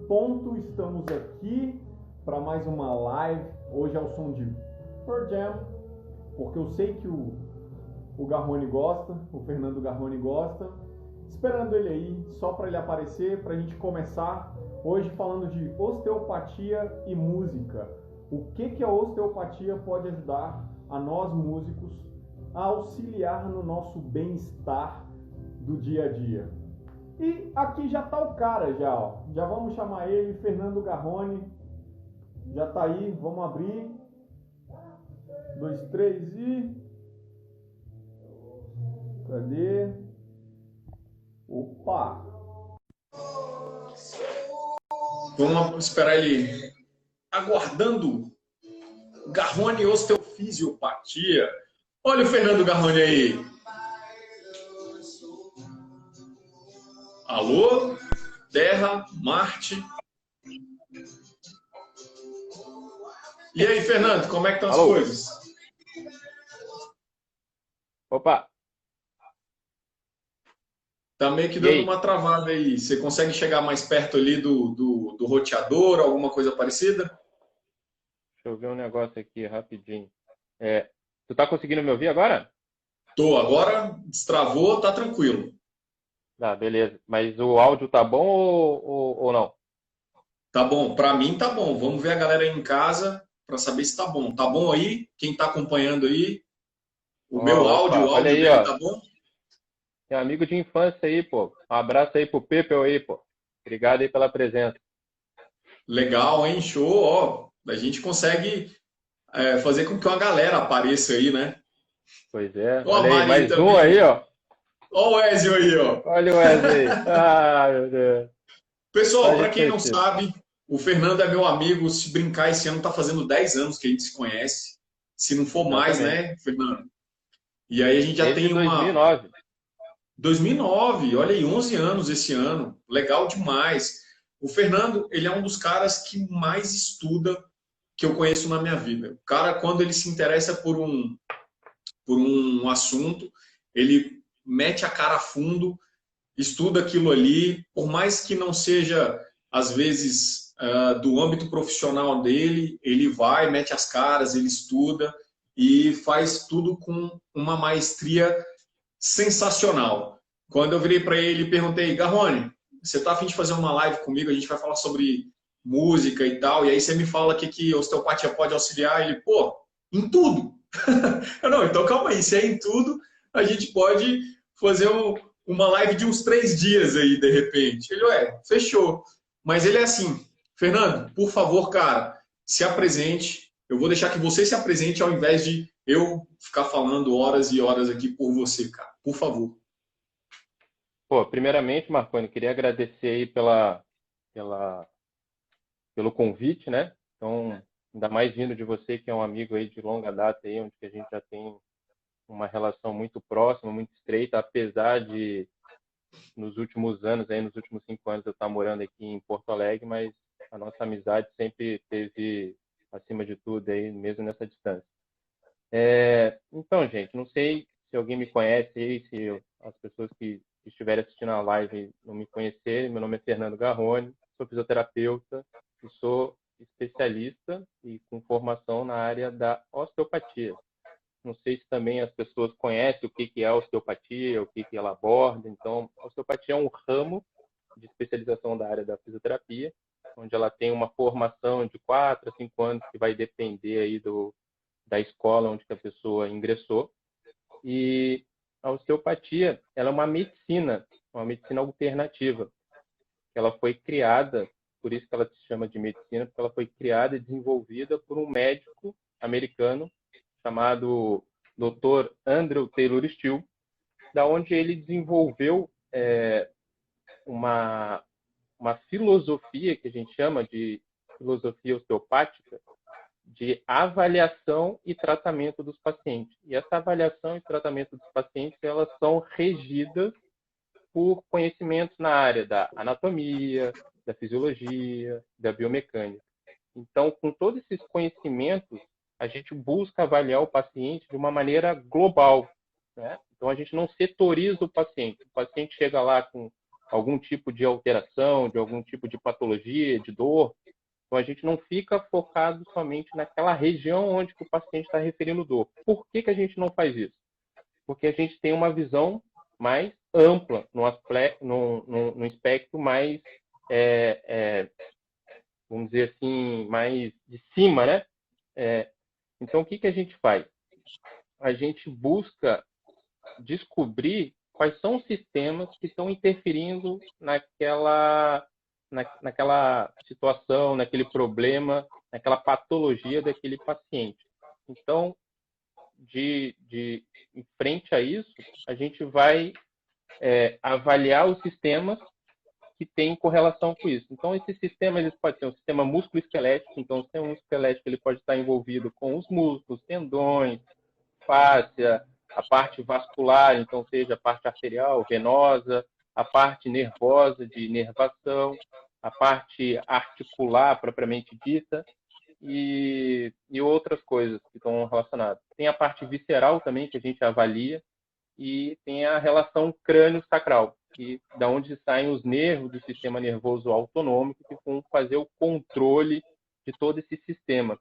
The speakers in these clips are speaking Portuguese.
ponto, estamos aqui para mais uma live. Hoje é o som de Pearl Jam, porque eu sei que o Garrone gosta, o Fernando Garrone gosta. Esperando ele aí, só para ele aparecer, para a gente começar hoje falando de osteopatia e música. O que a osteopatia pode ajudar a nós músicos a auxiliar no nosso bem-estar do dia a dia. E aqui já tá o cara já, ó. Já vamos chamar ele, Fernando Garrone. Já tá aí, vamos abrir. 2, 3 e... Cadê? Opa! Vamos esperar ele. Aguardando Garrone Osteofisiologia. Olha o Fernando Garrone aí. Alô? Terra, Marte. E aí, Fernando, como é que estão as coisas? Opa! Tá meio que dando uma travada aí. Você consegue chegar mais perto ali do roteador, alguma coisa parecida? Deixa eu ver um negócio aqui rapidinho. Tu tá conseguindo me ouvir agora? Tô, agora destravou, tá tranquilo. Tá, beleza. Mas o áudio tá bom ou não? Tá bom, pra mim tá bom. Vamos ver a galera aí em casa para saber se tá bom. Tá bom aí? Quem tá acompanhando aí? O meu áudio, o áudio aí, dele tá bom? Tem um amigo de infância aí, pô. Um abraço aí pro Pepe aí, pô. Obrigado aí pela presença. Legal, hein? Show, ó. A gente consegue fazer com que uma galera apareça aí, né? Pois é. Ó, Olha aí, mais também. um aí, ó. Ó o Ezio aí, ó. Olha o Wesley. Ah, meu Deus. Pessoal, para quem não sabe, o Fernando é meu amigo. Se brincar, esse ano tá fazendo 10 anos que a gente se conhece. Se não for mais, né, Fernando? E aí a gente já tem 2009. 2009, olha aí, 11 anos esse ano. Legal demais. O Fernando, ele é um dos caras que mais estuda que eu conheço na minha vida. O cara, quando ele se interessa por um assunto, ele mete a cara a fundo, estuda aquilo ali, por mais que não seja, às vezes, do âmbito profissional dele, ele vai, mete as caras, ele estuda e faz tudo com uma maestria sensacional. Quando eu virei para ele e perguntei, Garrone, você tá a fim de fazer uma live comigo? A gente vai falar sobre música e tal, e aí você me fala que osteopatia pode auxiliar. Ele, pô, em tudo. Eu, não, então calma aí, se é em tudo, a gente pode fazer uma live de uns 3 dias aí, de repente. Ele, fechou. Mas ele é assim, Fernando, por favor, cara, se apresente. Eu vou deixar que você se apresente ao invés de eu ficar falando horas e horas aqui por você, cara. Por favor. Pô, primeiramente, Marconi, queria agradecer aí pelo convite, né? Então, ainda mais vindo de você, que é um amigo aí de longa data aí, onde a gente já tem uma relação muito próxima, muito estreita, apesar de nos últimos anos, aí nos últimos 5 anos eu estar morando aqui em Porto Alegre, mas a nossa amizade sempre teve acima de tudo aí, mesmo nessa distância. Então, gente, não sei se alguém me conhece aí, se as pessoas que estiverem assistindo a live não me conhecerem. Meu nome é Fernando Garrone, sou fisioterapeuta e sou especialista e com formação na área da osteopatia. Não sei se também as pessoas conhecem o que é a osteopatia, o que ela aborda. Então, a osteopatia é um ramo de especialização da área da fisioterapia, onde ela tem uma formação de 4 a 5 anos, que vai depender aí da escola onde a pessoa ingressou. E a osteopatia, ela é uma medicina alternativa. Ela foi criada, por isso que ela se chama de medicina, porque ela foi criada e desenvolvida por um médico americano chamado Dr. Andrew Taylor Still, da onde ele desenvolveu uma filosofia que a gente chama de filosofia osteopática, de avaliação e tratamento dos pacientes. E essa avaliação e tratamento dos pacientes, elas são regidas por conhecimentos na área da anatomia, da fisiologia, da biomecânica. Então, com todos esses conhecimentos, a gente busca avaliar o paciente de uma maneira global, né? Então, a gente não setoriza o paciente. O paciente chega lá com algum tipo de alteração, de algum tipo de patologia, de dor. Então, a gente não fica focado somente naquela região onde que o paciente está referindo dor. Por que que a gente não faz isso? Porque a gente tem uma visão mais ampla, no espectro mais, vamos dizer assim, mais de cima, né? Então, o que que a gente faz? A gente busca descobrir quais são os sistemas que estão interferindo naquela situação, naquele problema, naquela patologia daquele paciente. Então, em frente a isso, a gente vai avaliar os sistemas que têm correlação com isso. Então, esse sistema ele pode ser um sistema músculo-esquelético. Então, o sistema músculo-esquelético ele pode estar envolvido com os músculos, tendões, fáscia, a parte vascular, então seja a parte arterial, venosa, a parte nervosa, de inervação, a parte articular propriamente dita e outras coisas que estão relacionadas. Tem a parte visceral também que a gente avalia e tem a relação crânio-sacral, que da onde saem os nervos do sistema nervoso autonômico que vão fazer o controle de todo esse sistema.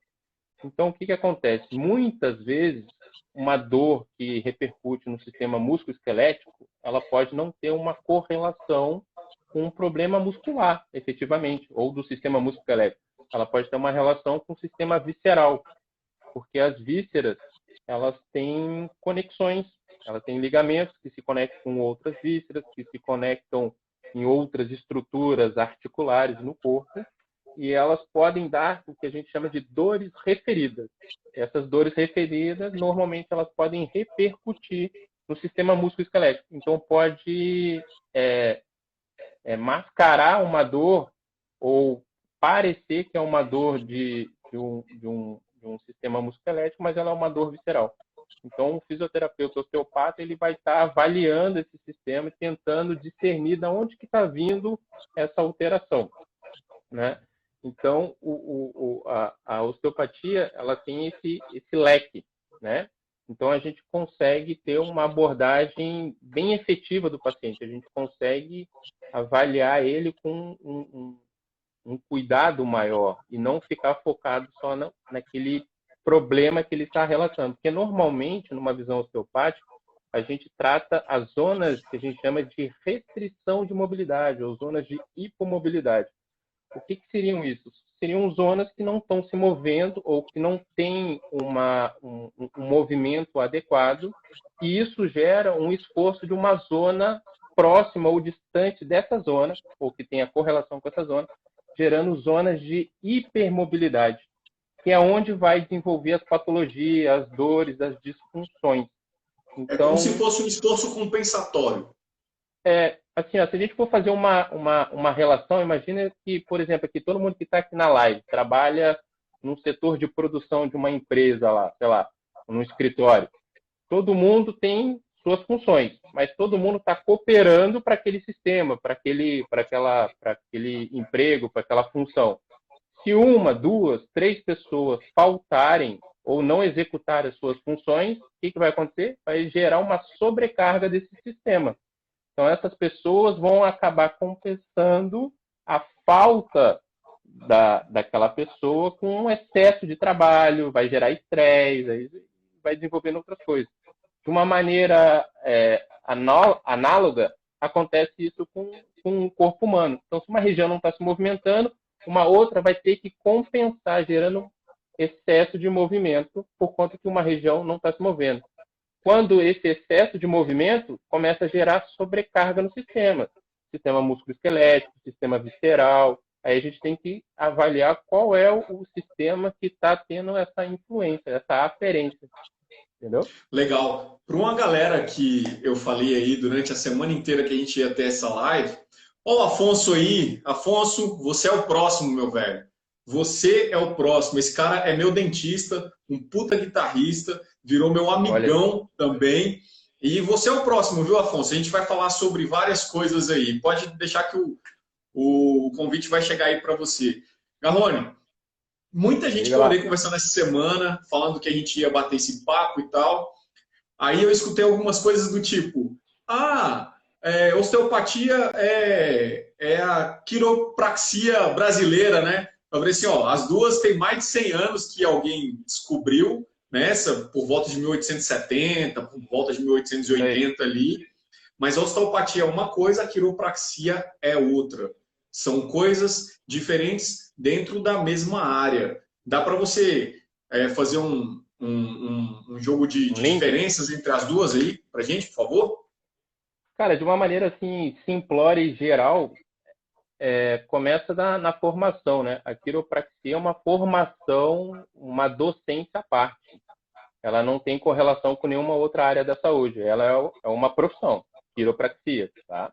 Então, o que acontece? Muitas vezes, uma dor que repercute no sistema músculo-esquelético, ela pode não ter uma correlação com um problema muscular, efetivamente, ou do sistema músculo-esquelético. Ela pode ter uma relação com o sistema visceral, porque as vísceras, elas têm conexões, elas têm ligamentos que se conectam com outras vísceras, que se conectam em outras estruturas articulares no corpo, e elas podem dar o que a gente chama de dores referidas. Essas dores referidas, normalmente, elas podem repercutir no sistema músculo-esquelético. Então, pode mascarar uma dor ou parecer que é uma dor de um sistema musculoesquelético, mas ela é uma dor visceral. Então, o fisioterapeuta osteopata ele vai estar avaliando esse sistema e tentando discernir de onde que está vindo essa alteração, né? Então, a osteopatia ela tem esse leque, né? Então, a gente consegue ter uma abordagem bem efetiva do paciente. A gente consegue avaliar ele com um cuidado maior e não ficar focado só naquele problema que ele está relatando. Porque, normalmente, numa visão osteopática, a gente trata as zonas que a gente chama de restrição de mobilidade ou zonas de hipomobilidade. O que seriam isso? Seriam zonas que não estão se movendo ou que não têm um movimento adequado, e isso gera um esforço de uma zona próxima ou distante dessa zona, ou que tenha correlação com essa zona, gerando zonas de hipermobilidade, que é onde vai desenvolver as patologias, as dores, as disfunções. Então, é como se fosse um esforço compensatório. Assim, ó, se a gente for fazer uma relação, imagina que, por exemplo, aqui todo mundo que está aqui na live trabalha num setor de produção de uma empresa lá, sei lá, num escritório. Todo mundo tem suas funções, mas todo mundo está cooperando para aquele sistema, para aquele emprego, para aquela função. Se uma, duas, três pessoas faltarem ou não executar as suas funções, o que vai acontecer? Vai gerar uma sobrecarga desse sistema. Então, essas pessoas vão acabar compensando a falta daquela pessoa com um excesso de trabalho, vai gerar estresse, vai desenvolvendo outras coisas. De uma maneira análoga, acontece isso com o corpo humano. Então, se uma região não está se movimentando, uma outra vai ter que compensar, gerando excesso de movimento por conta que uma região não está se movendo. Quando esse excesso de movimento começa a gerar sobrecarga no sistema músculo-esquelético, sistema visceral, aí a gente tem que avaliar qual é o sistema que está tendo essa influência, essa aferência, entendeu? Legal. Para uma galera que eu falei aí durante a semana inteira que a gente ia ter essa live, ó o Afonso aí. Afonso, você é o próximo, meu velho. Você é o próximo. Esse cara é meu dentista, um puta guitarrista, virou meu amigão também. E você é o próximo, viu, Afonso? A gente vai falar sobre várias coisas aí. Pode deixar que o convite vai chegar aí para você. Garrone, muita gente que eu andei conversando essa semana, falando que a gente ia bater esse papo e tal. Aí eu escutei algumas coisas do tipo, Osteopatia é a quiropraxia brasileira, né? Eu falei assim, ó, as duas têm mais de 100 anos que alguém descobriu, né? Essa por volta de 1870, por volta de 1880 ali. Mas a osteopatia é uma coisa, a quiropraxia é outra. São coisas diferentes dentro da mesma área. Dá para você fazer um jogo de diferenças entre as duas aí, para gente, por favor? Cara, de uma maneira assim, simplória e geral, começa na formação, né? A quiropraxia é uma formação, uma docência à parte. Ela não tem correlação com nenhuma outra área da saúde. Ela é uma profissão, quiropraxia, tá?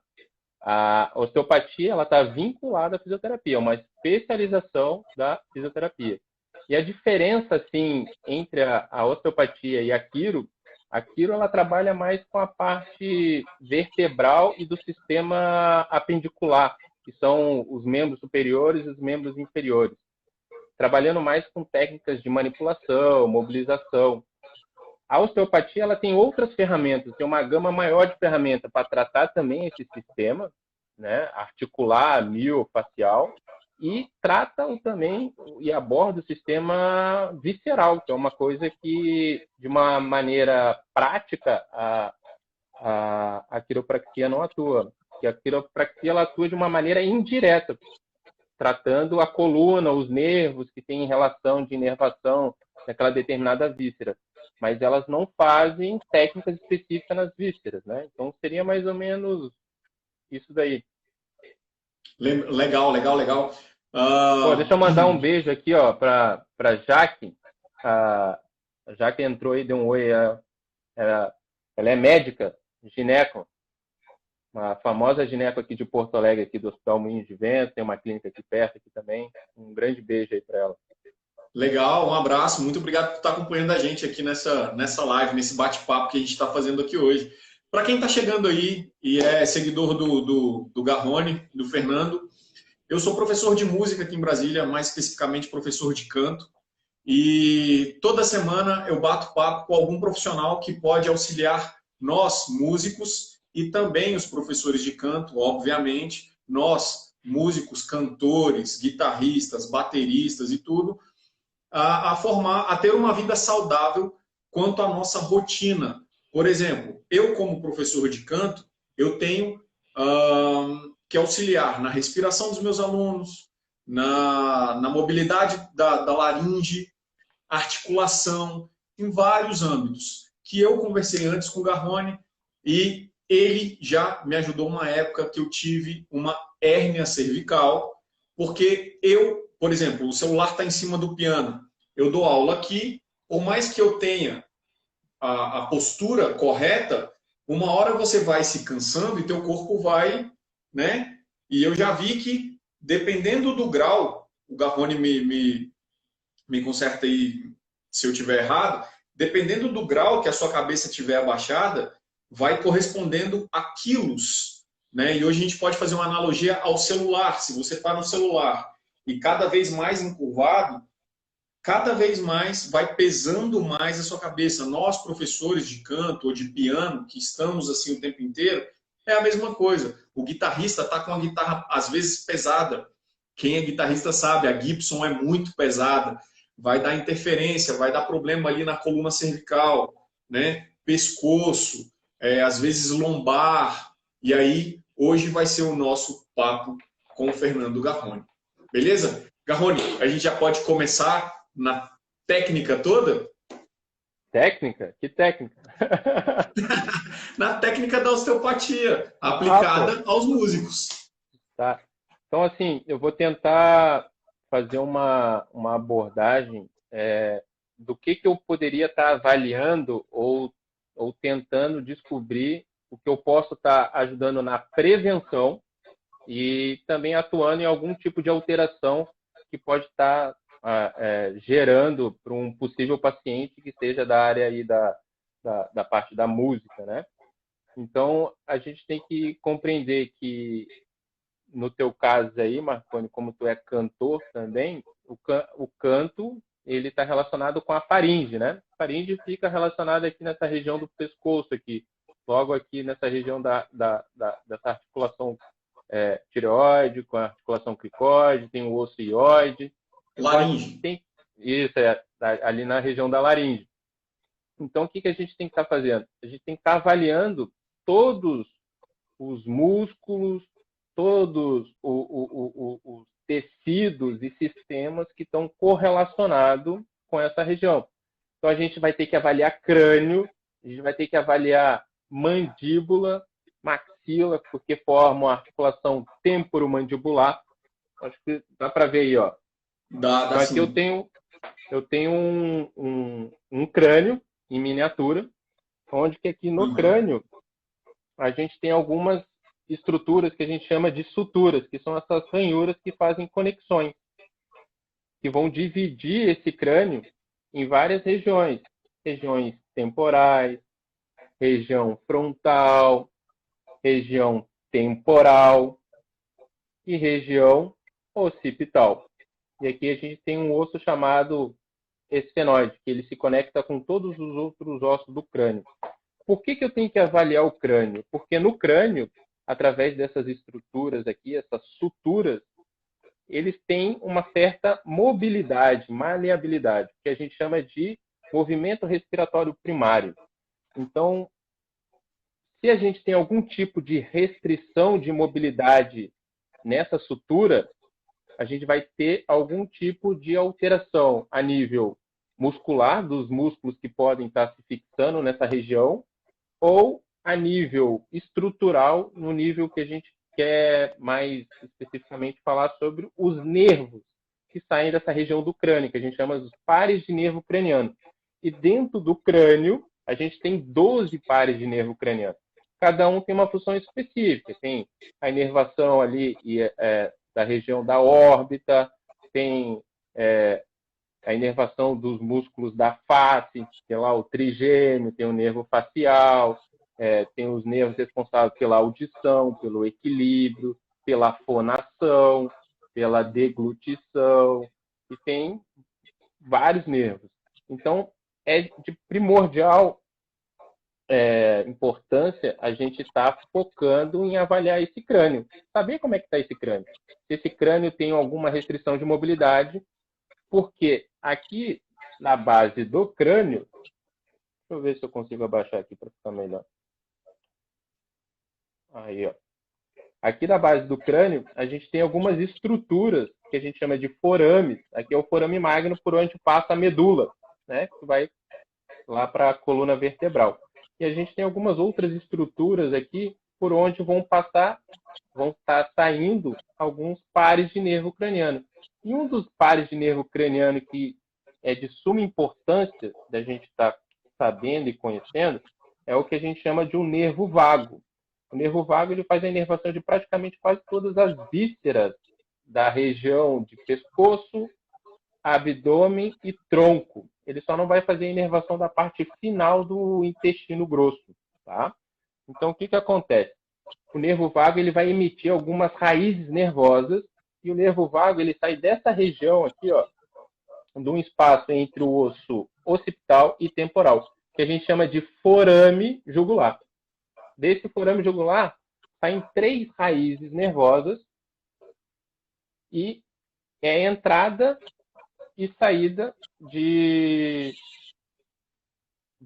A osteopatia, ela está vinculada à fisioterapia, é uma especialização da fisioterapia. E a diferença, assim, entre a osteopatia e a quiro, ela trabalha mais com a parte vertebral e do sistema apendicular, que são os membros superiores e os membros inferiores, trabalhando mais com técnicas de manipulação, mobilização. A osteopatia, ela tem outras ferramentas, tem uma gama maior de ferramentas para tratar também esse sistema, né, articular, miofacial, e trata também e aborda o sistema visceral, que é uma coisa que, de uma maneira prática, a quiropraxia não atua. Porque a quiropraxia ela atua de uma maneira indireta, tratando a coluna, os nervos que têm relação de inervação naquela determinada víscera. Mas elas não fazem técnicas específicas nas vísceras, né? Então seria mais ou menos isso daí. Legal, legal, legal. Pô, deixa eu mandar um beijo aqui, ó, para Jaque. A Jaque entrou aí, deu um oi. Ela é médica, gineco, uma famosa gineco aqui de Porto Alegre, aqui do Hospital Moinhos de Vento, tem uma clínica aqui perto aqui também. Um grande beijo aí para ela. Legal, um abraço. Muito obrigado por estar acompanhando a gente aqui nessa live, nesse bate-papo que a gente está fazendo aqui hoje. Para quem está chegando aí e é seguidor do Garrone, do Fernando, eu sou professor de música aqui em Brasília, mais especificamente professor de canto. E toda semana eu bato papo com algum profissional que pode auxiliar nós, músicos, e também os professores de canto, obviamente, nós, músicos, cantores, guitarristas, bateristas e tudo, a ter uma vida saudável quanto à nossa rotina. Por exemplo, eu como professor de canto, eu tenho que auxiliar na respiração dos meus alunos, na mobilidade da laringe, articulação, em vários âmbitos, que eu conversei antes com o Garrone e ele já me ajudou uma época que eu tive uma hérnia cervical, porque por exemplo, o celular está em cima do piano, eu dou aula aqui, por mais que eu tenha a postura correta, uma hora você vai se cansando e teu corpo vai, né? E eu já vi que, dependendo do grau, o Garrone me conserta aí se eu estiver errado, dependendo do grau que a sua cabeça estiver abaixada, vai correspondendo a quilos, né? E hoje a gente pode fazer uma analogia ao celular. Se você está no celular e cada vez mais encurvado, cada vez mais vai pesando mais a sua cabeça. Nós, professores de canto ou de piano, que estamos assim o tempo inteiro, é a mesma coisa. O guitarrista está com a guitarra, às vezes, pesada. Quem é guitarrista sabe, a Gibson é muito pesada. Vai dar interferência, vai dar problema ali na coluna cervical, né? Pescoço, às vezes lombar. E aí, hoje vai ser o nosso papo com o Fernando Garrone. Beleza? Garrone, a gente já pode começar na técnica toda? Técnica? Que técnica? Na técnica da osteopatia, aplicada aos músicos. Tá. Então, assim, eu vou tentar fazer uma abordagem do que eu poderia estar avaliando ou tentando descobrir o que eu posso estar ajudando na prevenção e também atuando em algum tipo de alteração que pode estar gerando para um possível paciente que seja da área aí da parte da música, né? Então, a gente tem que compreender que, no teu caso aí, Marconi, como tu é cantor também, o canto ele está relacionado com a faringe, né? A faringe fica relacionada aqui nessa região do pescoço aqui, logo aqui nessa região dessa articulação tireoide, com a articulação cricoide, tem o osso ióide. Laringe. Isso, ali na região da laringe. Então, o que a gente tem que estar fazendo? A gente tem que estar avaliando todos os músculos, todos os tecidos e sistemas que estão correlacionados com essa região. Então, a gente vai ter que avaliar crânio, a gente vai ter que avaliar mandíbula, maxila, porque formam a articulação temporomandibular. Acho que dá para ver aí, ó. Dá então, aqui sim. eu tenho um crânio em miniatura, onde que aqui no crânio a gente tem algumas estruturas que a gente chama de suturas, que são essas ranhuras que fazem conexões, que vão dividir esse crânio em várias regiões. Regiões temporais, região frontal, região temporal e região occipital. E aqui a gente tem um osso chamado esfenoide, que ele se conecta com todos os outros ossos do crânio. Por que eu tenho que avaliar o crânio? Porque no crânio, através dessas estruturas aqui, essas suturas, eles têm uma certa mobilidade, maleabilidade, que a gente chama de movimento respiratório primário. Então, se a gente tem algum tipo de restrição de mobilidade nessa sutura, a gente vai ter algum tipo de alteração a nível muscular, dos músculos que podem estar se fixando nessa região, ou a nível estrutural, no nível que a gente quer mais especificamente falar sobre os nervos que saem dessa região do crânio, que a gente chama de pares de nervo craniano. E dentro do crânio, a gente tem 12 pares de nervo craniano. Cada um tem uma função específica. Tem a inervação ali da região da órbita, tem a inervação dos músculos da face, tem lá o trigêmeo, tem o nervo facial, tem os nervos responsáveis pela audição, pelo equilíbrio, pela fonação, pela deglutição, e tem vários nervos. Então, é de primordial importância a gente estar focando em avaliar esse crânio. Saber como é que está esse crânio. Se esse crânio tem alguma restrição de mobilidade, porque aqui na base do crânio, deixa eu ver se eu consigo abaixar aqui para ficar melhor. Aí, ó. Aqui na base do crânio, a gente tem algumas estruturas que a gente chama de forames. Aqui é o forame magno por onde passa a medula, né? Que vai lá para a coluna vertebral. E a gente tem algumas outras estruturas aqui por onde vão estar saindo alguns pares de nervo craniano. E um dos pares de nervo craniano que é de suma importância da gente estar sabendo e conhecendo é o que a gente chama de um nervo vago. O nervo vago ele faz a inervação de praticamente quase todas as vísceras da região de pescoço, abdômen e tronco. Ele só não vai fazer a inervação da parte final do intestino grosso, tá? Então, o que acontece? O nervo vago ele vai emitir algumas raízes nervosas e o nervo vago ele sai dessa região aqui, ó, de um espaço entre o osso occipital e temporal, que a gente chama de forame jugular. Desse forame jugular saem 3 raízes nervosas e é entrada e saída de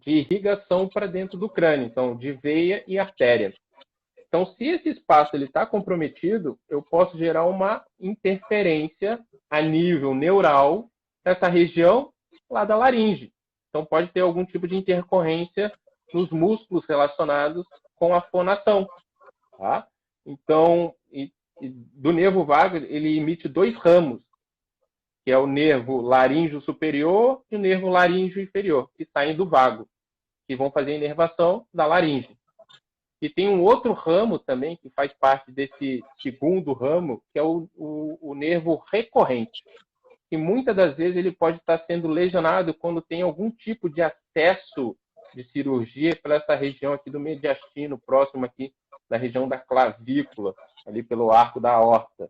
irrigação para dentro do crânio, então de veia e artéria. Então, se esse espaço está comprometido, eu posso gerar uma interferência a nível neural nessa região lá da laringe. Então, pode ter algum tipo de intercorrência nos músculos relacionados com a fonação. Tá? Então, do nervo vago, ele emite 2 ramos, que é o nervo laríngeo superior e o nervo laríngeo inferior, que saem do vago, que vão fazer a inervação da laringe. E tem um outro ramo também, que faz parte desse segundo ramo, que é o nervo recorrente. E muitas das vezes ele pode estar sendo lesionado quando tem algum tipo de acesso de cirurgia para essa região aqui do mediastino, próximo aqui da região da clavícula, ali pelo arco da aorta.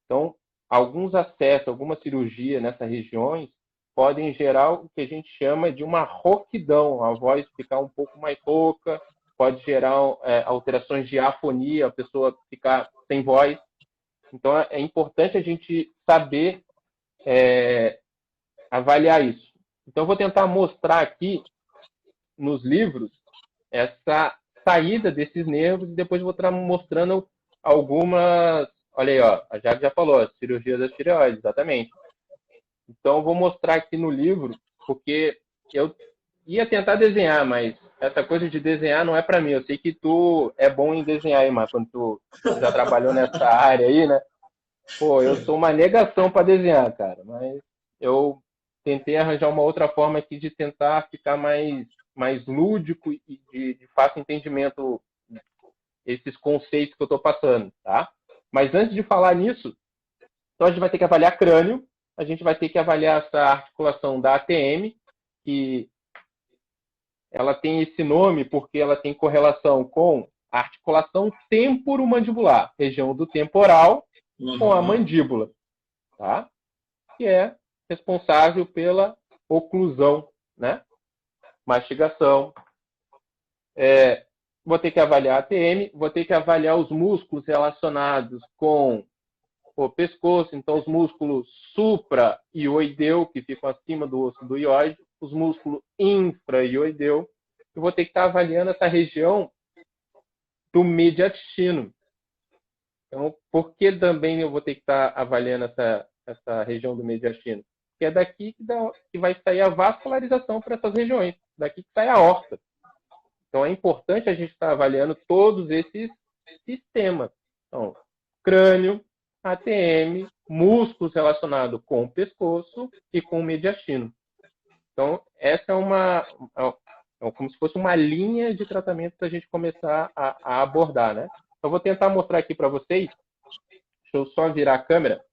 Então, alguns acessos, alguma cirurgia nessas regiões podem gerar o que a gente chama de uma rouquidão, a voz ficar um pouco mais rouca, pode gerar alterações de afonia, a pessoa ficar sem voz. Então, é importante a gente saber avaliar isso. Então, eu vou tentar mostrar aqui nos livros essa saída desses nervos e depois vou estar mostrando algumas... Olha aí, ó, a Jade já falou, cirurgia das tireoides, exatamente. Então, eu vou mostrar aqui no livro, porque eu ia tentar desenhar, mas essa coisa de desenhar não é para mim. Eu sei que tu é bom em desenhar aí, mas quando tu já trabalhou nessa área aí, né? Pô, eu sou uma negação para desenhar, cara, mas eu tentei arranjar uma outra forma aqui de tentar ficar mais lúdico e de fácil entendimento esses conceitos que eu estou passando, tá? Mas antes de falar nisso, então a gente vai ter que avaliar crânio, a gente vai ter que avaliar essa articulação da ATM, que ela tem esse nome porque ela tem correlação com a articulação temporomandibular, região do temporal com a mandíbula, tá? Que é responsável pela oclusão, né? Mastigação. Vou ter que avaliar a ATM, vou ter que avaliar os músculos relacionados com o pescoço, então os músculos supra-ioideu, que ficam acima do osso do ióide, os músculos infra-ioideu. Eu vou ter que estar avaliando essa região do mediastino. Então, por que também eu vou ter que estar avaliando essa região do mediastino? Porque é daqui que vai sair a vascularização para essas regiões, daqui que sai a aorta. Então, é importante a gente estar avaliando todos esses sistemas. Então, crânio, ATM, músculos relacionados com o pescoço e com o mediastino. Então, essa é como se fosse uma linha de tratamento para a gente começar a abordar, né? Eu vou tentar mostrar aqui para vocês. Deixa eu só virar a câmera.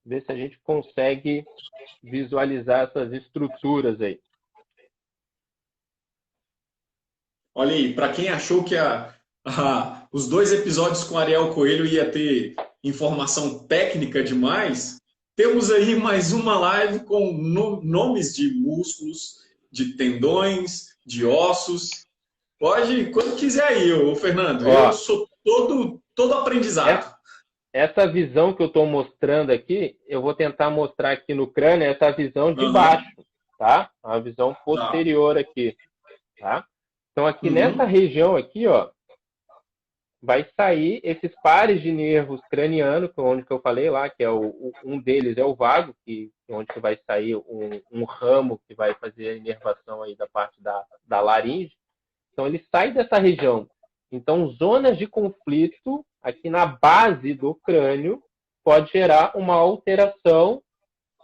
Ver se a gente consegue visualizar essas estruturas aí. Olha aí, para quem achou que os 2 episódios com Ariel Coelho ia ter informação técnica demais, temos aí mais uma live com nomes de músculos, de tendões, de ossos. Pode, quando quiser aí, Fernando. Eu sou todo aprendizado. Essa visão que eu estou mostrando aqui, eu vou tentar mostrar aqui no crânio essa visão de baixo, tá? A visão posterior aqui, tá? Então, aqui nessa região aqui, ó, vai sair esses pares de nervos cranianos, onde que eu falei lá, que é um deles é o vago, onde que vai sair um ramo que vai fazer a inervação aí da parte da laringe. Então, ele sai dessa região. Então, zonas de conflito aqui na base do crânio pode gerar uma alteração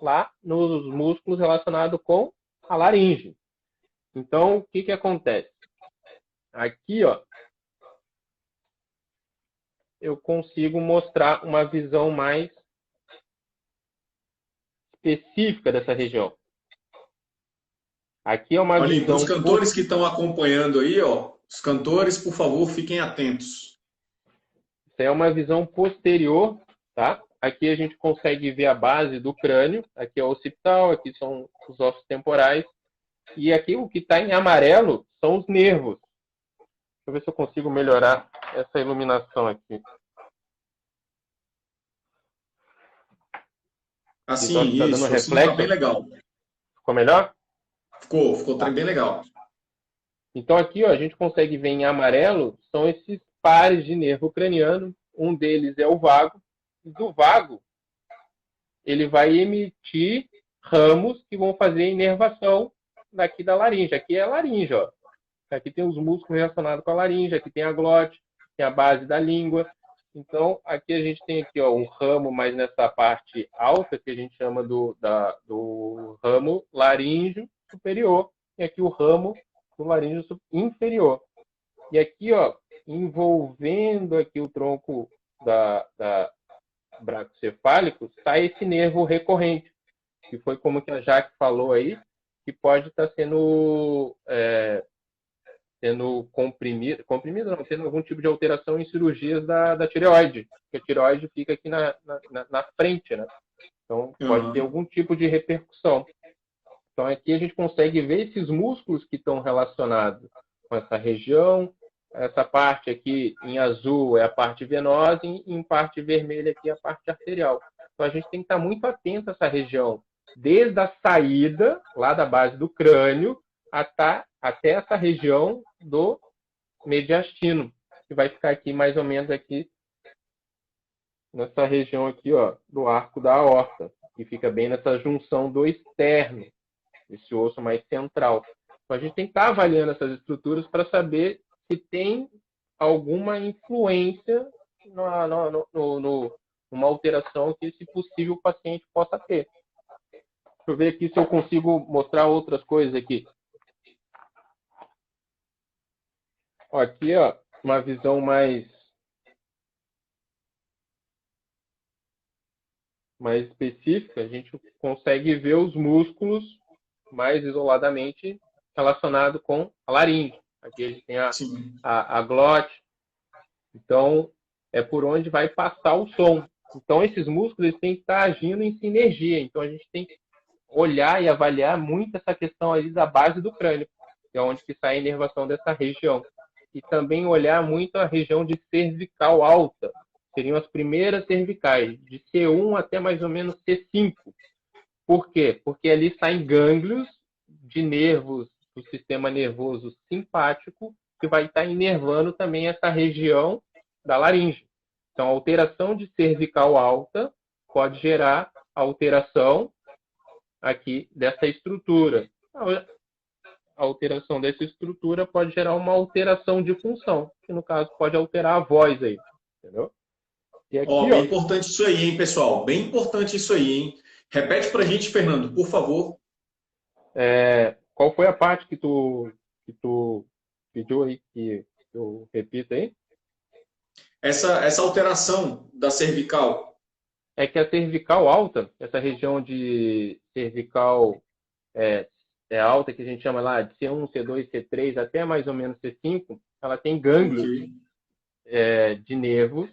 lá nos músculos relacionados com a laringe. Então, o que acontece? Aqui, ó, eu consigo mostrar uma visão mais específica dessa região. Aqui é uma visão... Os cantores que estão acompanhando aí, ó, os cantores, por favor, fiquem atentos. Isso é uma visão posterior, tá? Aqui a gente consegue ver a base do crânio. Aqui é o occipital, aqui são os ossos temporais. E aqui o que está em amarelo são os nervos. Deixa eu ver se eu consigo melhorar essa iluminação aqui. Assim, tá dando isso. Reflexo. Assim tá bem legal. Ficou melhor? Ficou bem legal. Então aqui, ó, a gente consegue ver em amarelo, são esses pares de nervo craniano. Um deles é o vago. E do vago, ele vai emitir ramos que vão fazer a inervação daqui da laringe. Aqui é a laringe, ó. Aqui tem os músculos relacionados com a laringe, aqui tem a glote, tem a base da língua. Então, aqui a gente tem aqui, ó, um ramo mais nessa parte alta, que a gente chama do ramo laríngeo superior, e aqui o ramo do laríngeo inferior. E aqui, ó, envolvendo aqui o tronco da bracocefálico, sai esse nervo recorrente, que foi como que a Jaque falou aí, que pode estar sendo comprimido não, tendo algum tipo de alteração em cirurgias da tireoide, porque a tireoide fica aqui na frente, né? Então, pode ter algum tipo de repercussão. Então, aqui a gente consegue ver esses músculos que estão relacionados com essa região. Essa parte aqui em azul é a parte venosa e em parte vermelha aqui é a parte arterial. Então, a gente tem que estar muito atento a essa região, desde a saída, lá da base do crânio, até essa região do mediastino, que vai ficar aqui mais ou menos aqui, nessa região aqui, ó, do arco da aorta, que fica bem nessa junção do externo, esse osso mais central. Então, a gente tem que estar avaliando essas estruturas para saber se tem alguma influência numa alteração que, se possível, o paciente possa ter. Deixa eu ver aqui se eu consigo mostrar outras coisas aqui. Ó, aqui, ó, uma visão mais específica, a gente consegue ver os músculos mais isoladamente relacionados com a laringe. Aqui a gente tem a glote. Então, é por onde vai passar o som. Então, esses músculos eles têm que estar agindo em sinergia. Então, a gente tem que olhar e avaliar muito essa questão ali da base do crânio, que é onde que sai a inervação dessa região. E também olhar muito a região de cervical alta. Seriam as primeiras cervicais, de C1 até mais ou menos C5. Por quê? Porque ali saem gânglios de nervos do sistema nervoso simpático, que vai estar inervando também essa região da laringe. Então, a alteração de cervical alta pode gerar alteração aqui dessa estrutura. A alteração dessa estrutura pode gerar uma alteração de função, que no caso pode alterar a voz aí, entendeu? E aqui, bem importante isso aí, hein, pessoal? Bem importante isso aí, hein? Repete pra gente, Fernando, por favor. Qual foi a parte que tu pediu aí que eu repita aí? Essa alteração da cervical. É que a cervical alta, essa região de cervical alta, que a gente chama lá de C1, C2, C3, até mais ou menos C5, ela tem gânglios de nervos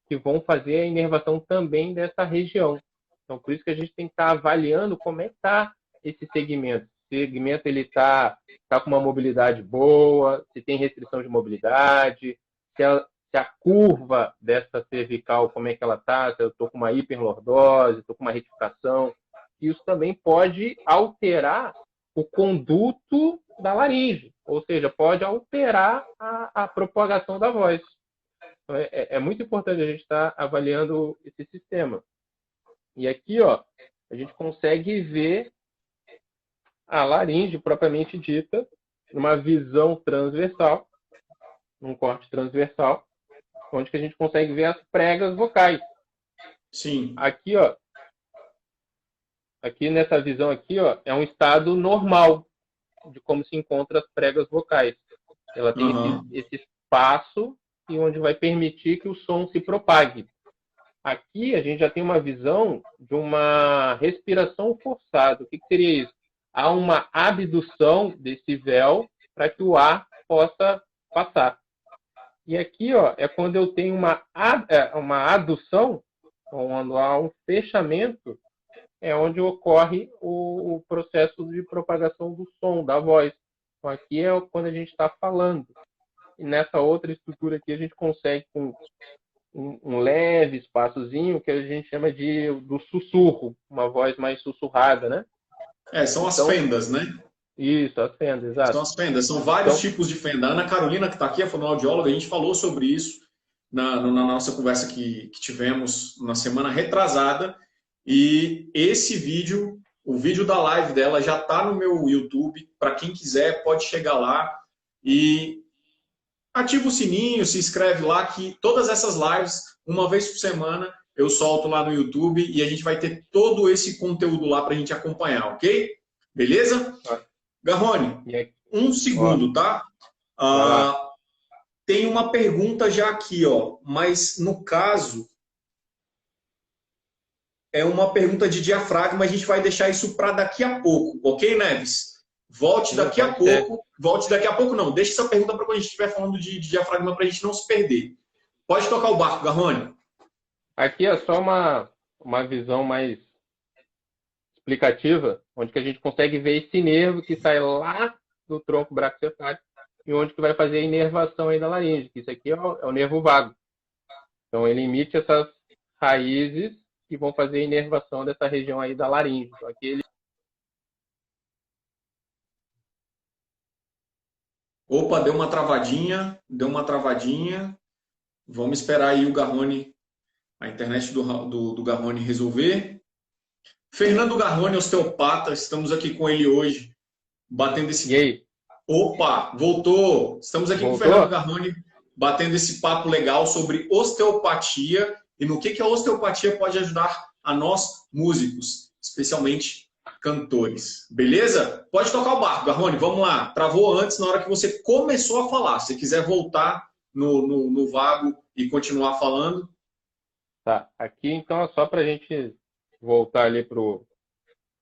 que vão fazer a inervação também dessa região. Então, por isso que a gente tem que estar avaliando como é que está esse segmento. O segmento está com uma mobilidade boa, se tem restrição de mobilidade, se a curva dessa cervical, como é que ela está, se eu estou com uma hiperlordose, estou com uma retificação. Isso também pode alterar o conduto da laringe, ou seja, pode alterar a propagação da voz. Então, é muito importante a gente estar avaliando esse sistema. E aqui, ó, a gente consegue ver a laringe propriamente dita, numa visão transversal, num corte transversal, onde que a gente consegue ver as pregas vocais. Sim. Aqui, ó, aqui nessa visão aqui, ó, é um estado normal de como se encontra as pregas vocais. Ela tem esse espaço e onde vai permitir que o som se propague. Aqui a gente já tem uma visão de uma respiração forçada. O que seria isso? Há uma abdução desse véu para que o ar possa passar. E aqui, ó, é quando eu tenho uma adução, quando há um fechamento, é onde ocorre o processo de propagação do som, da voz. Então, aqui é quando a gente está falando. E nessa outra estrutura aqui, a gente consegue, com um leve espaçozinho, que a gente chama do sussurro, uma voz mais sussurrada, né? São as fendas, né? Isso, as fendas, exato. São as fendas, são vários tipos de fenda. A Ana Carolina, que está aqui, a fonoaudióloga, a gente falou sobre isso na nossa conversa que tivemos na semana retrasada. E esse vídeo, o vídeo da live dela já está no meu YouTube. Para quem quiser, pode chegar lá e ativa o sininho, se inscreve lá, que todas essas lives, uma vez por semana, eu solto lá no YouTube e a gente vai ter todo esse conteúdo lá para a gente acompanhar, ok? Beleza? Garrone, um segundo, tá? Tem uma pergunta já aqui, ó, mas no caso é uma pergunta de diafragma, a gente vai deixar isso para daqui a pouco, ok, Neves? Volte daqui a pouco não, deixa essa pergunta para quando a gente estiver falando de diafragma para a gente não se perder. Pode tocar o barco, Garrone. Aqui é só uma visão mais explicativa, onde que a gente consegue ver esse nervo que sai lá do tronco braquiocefálico e onde que vai fazer a inervação aí da laringe, que isso aqui é o nervo vago. Então, ele emite essas raízes que vão fazer a inervação dessa região aí da laringe. Então, aqui ele... Opa, deu uma travadinha, deu uma travadinha. Vamos esperar aí o Garrone, a internet do Garrone resolver. Fernando Garrone, osteopata, estamos aqui com ele hoje, batendo esse... E aí? Opa, voltou! Estamos aqui com o Fernando Garrone, batendo esse papo legal sobre osteopatia e no que a osteopatia pode ajudar a nós, músicos, especialmente cantores. Beleza? Pode tocar o barco, Garrone, vamos lá. Travou antes, na hora que você começou a falar. Se quiser voltar no vago e continuar falando. Tá, aqui então, só para a gente voltar ali para o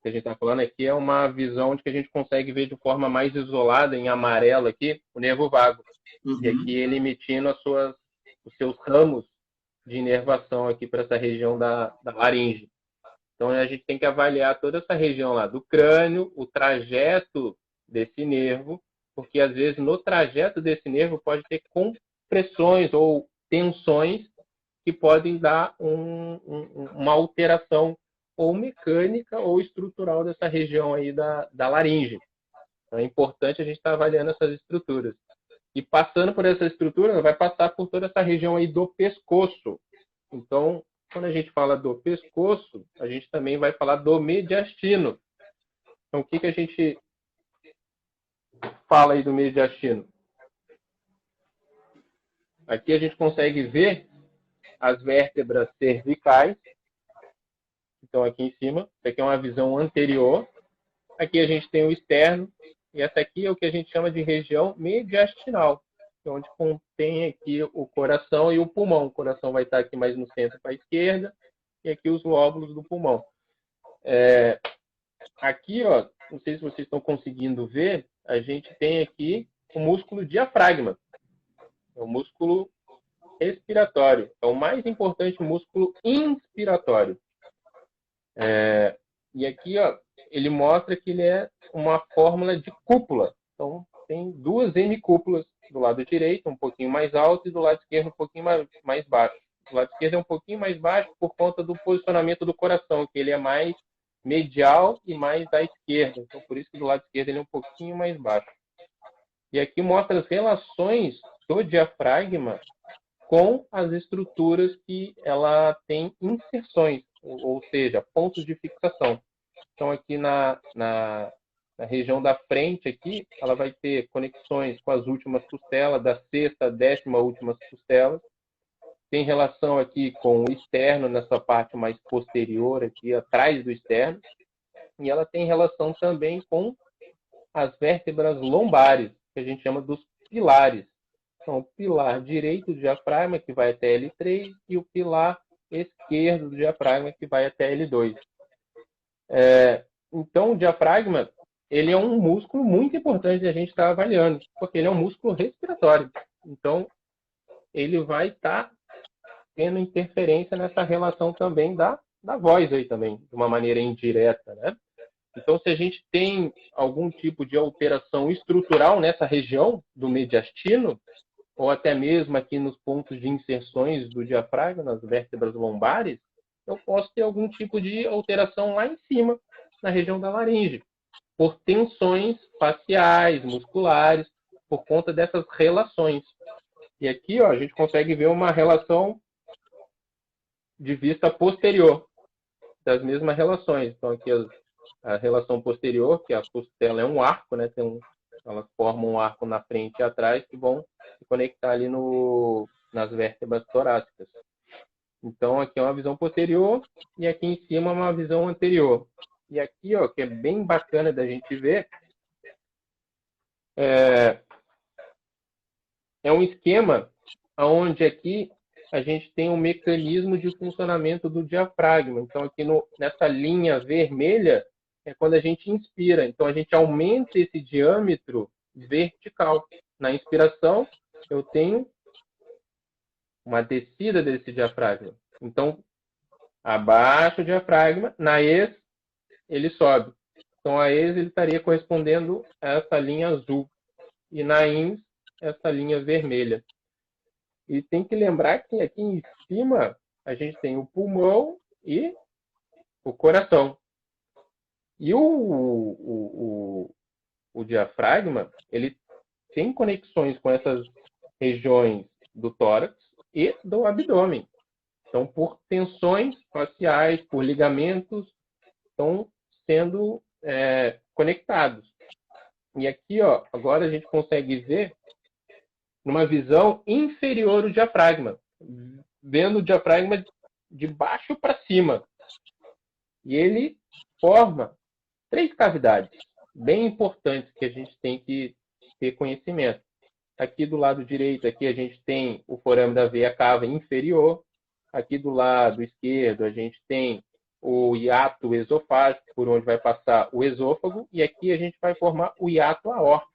que a gente está falando aqui, é uma visão de que a gente consegue ver de forma mais isolada, em amarelo aqui, o nervo vago. Uhum. E aqui ele emitindo os seus ramos de inervação aqui para essa região da laringe. Então a gente tem que avaliar toda essa região lá do crânio, o trajeto desse nervo, porque às vezes no trajeto desse nervo pode ter compressões ou tensões que podem dar uma alteração ou mecânica ou estrutural dessa região aí da laringe. Então é importante a gente estar avaliando essas estruturas. E passando por essa estrutura, vai passar por toda essa região aí do pescoço. Então, quando a gente fala do pescoço, a gente também vai falar do mediastino. Então, o que a gente fala aí do mediastino? Aqui a gente consegue ver as vértebras cervicais. Então, aqui em cima, isso aqui é uma visão anterior. Aqui a gente tem o externo. E essa aqui é o que a gente chama de região mediastinal, onde contém aqui o coração e o pulmão. O coração vai estar aqui mais no centro para a esquerda e aqui os lóbulos do pulmão. Aqui, ó, não sei se vocês estão conseguindo ver, a gente tem aqui o músculo diafragma. É o músculo respiratório. É o mais importante músculo inspiratório. E aqui, ó, ele mostra que ele é uma fórmula de cúpula. Então, tem duas hemicúpulas do lado direito, um pouquinho mais alto, e do lado esquerdo um pouquinho mais baixo. Do lado esquerdo é um pouquinho mais baixo por conta do posicionamento do coração, que ele é mais medial e mais à esquerda. Então, por isso que do lado esquerdo ele é um pouquinho mais baixo. E aqui mostra as relações do diafragma com as estruturas que ela tem inserções, ou seja, pontos de fixação. Então, aqui na região da frente, aqui, ela vai ter conexões com as últimas costelas, da sexta à 10ª últimas costelas. Tem relação aqui com o externo, nessa parte mais posterior, aqui atrás do externo. E ela tem relação também com as vértebras lombares, que a gente chama dos pilares. Então, o pilar direito do diafragma, que vai até L3, e o pilar esquerdo do diafragma, que vai até L2. Então, o diafragma, ele é um músculo muito importante de a gente estar avaliando, porque ele é um músculo respiratório. Então, ele vai estar tendo interferência nessa relação também da voz aí também, de uma maneira indireta, né? Então, se a gente tem algum tipo de alteração estrutural nessa região do mediastino, ou até mesmo aqui nos pontos de inserções do diafragma, nas vértebras lombares, eu posso ter algum tipo de alteração lá em cima, na região da laringe, por tensões faciais, musculares, por conta dessas relações. E aqui, ó, a gente consegue ver uma relação de vista posterior das mesmas relações. Então, aqui a relação posterior, que a costela é um arco, né? Elas formam um arco na frente e atrás que vão se conectar ali nas vértebras torácicas. Então, aqui é uma visão posterior e aqui em cima uma visão anterior. E aqui, ó, que é bem bacana da gente ver, é um esquema onde aqui a gente tem um mecanismo de funcionamento do diafragma. Então, aqui nessa linha vermelha é quando a gente inspira. Então, a gente aumenta esse diâmetro vertical. Na inspiração, eu tenho uma descida desse diafragma. Então, abaixo o diafragma, na ele sobe. Então, a ex ele estaria correspondendo a essa linha azul. E na ins, essa linha vermelha. E tem que lembrar que aqui em cima a gente tem o pulmão e o coração. E o diafragma, ele tem conexões com essas regiões do tórax e do abdômen. Então, por tensões faciais, por ligamentos, estão sendo conectados. E aqui, ó, agora a gente consegue ver numa visão inferior o diafragma, vendo o diafragma de baixo para cima. E ele forma 3 cavidades bem importantes que a gente tem que ter conhecimento. Aqui do lado direito, aqui a gente tem o forame da veia cava inferior. Aqui do lado esquerdo, a gente tem o hiato esofágico, por onde vai passar o esôfago. E aqui a gente vai formar o hiato aórtico.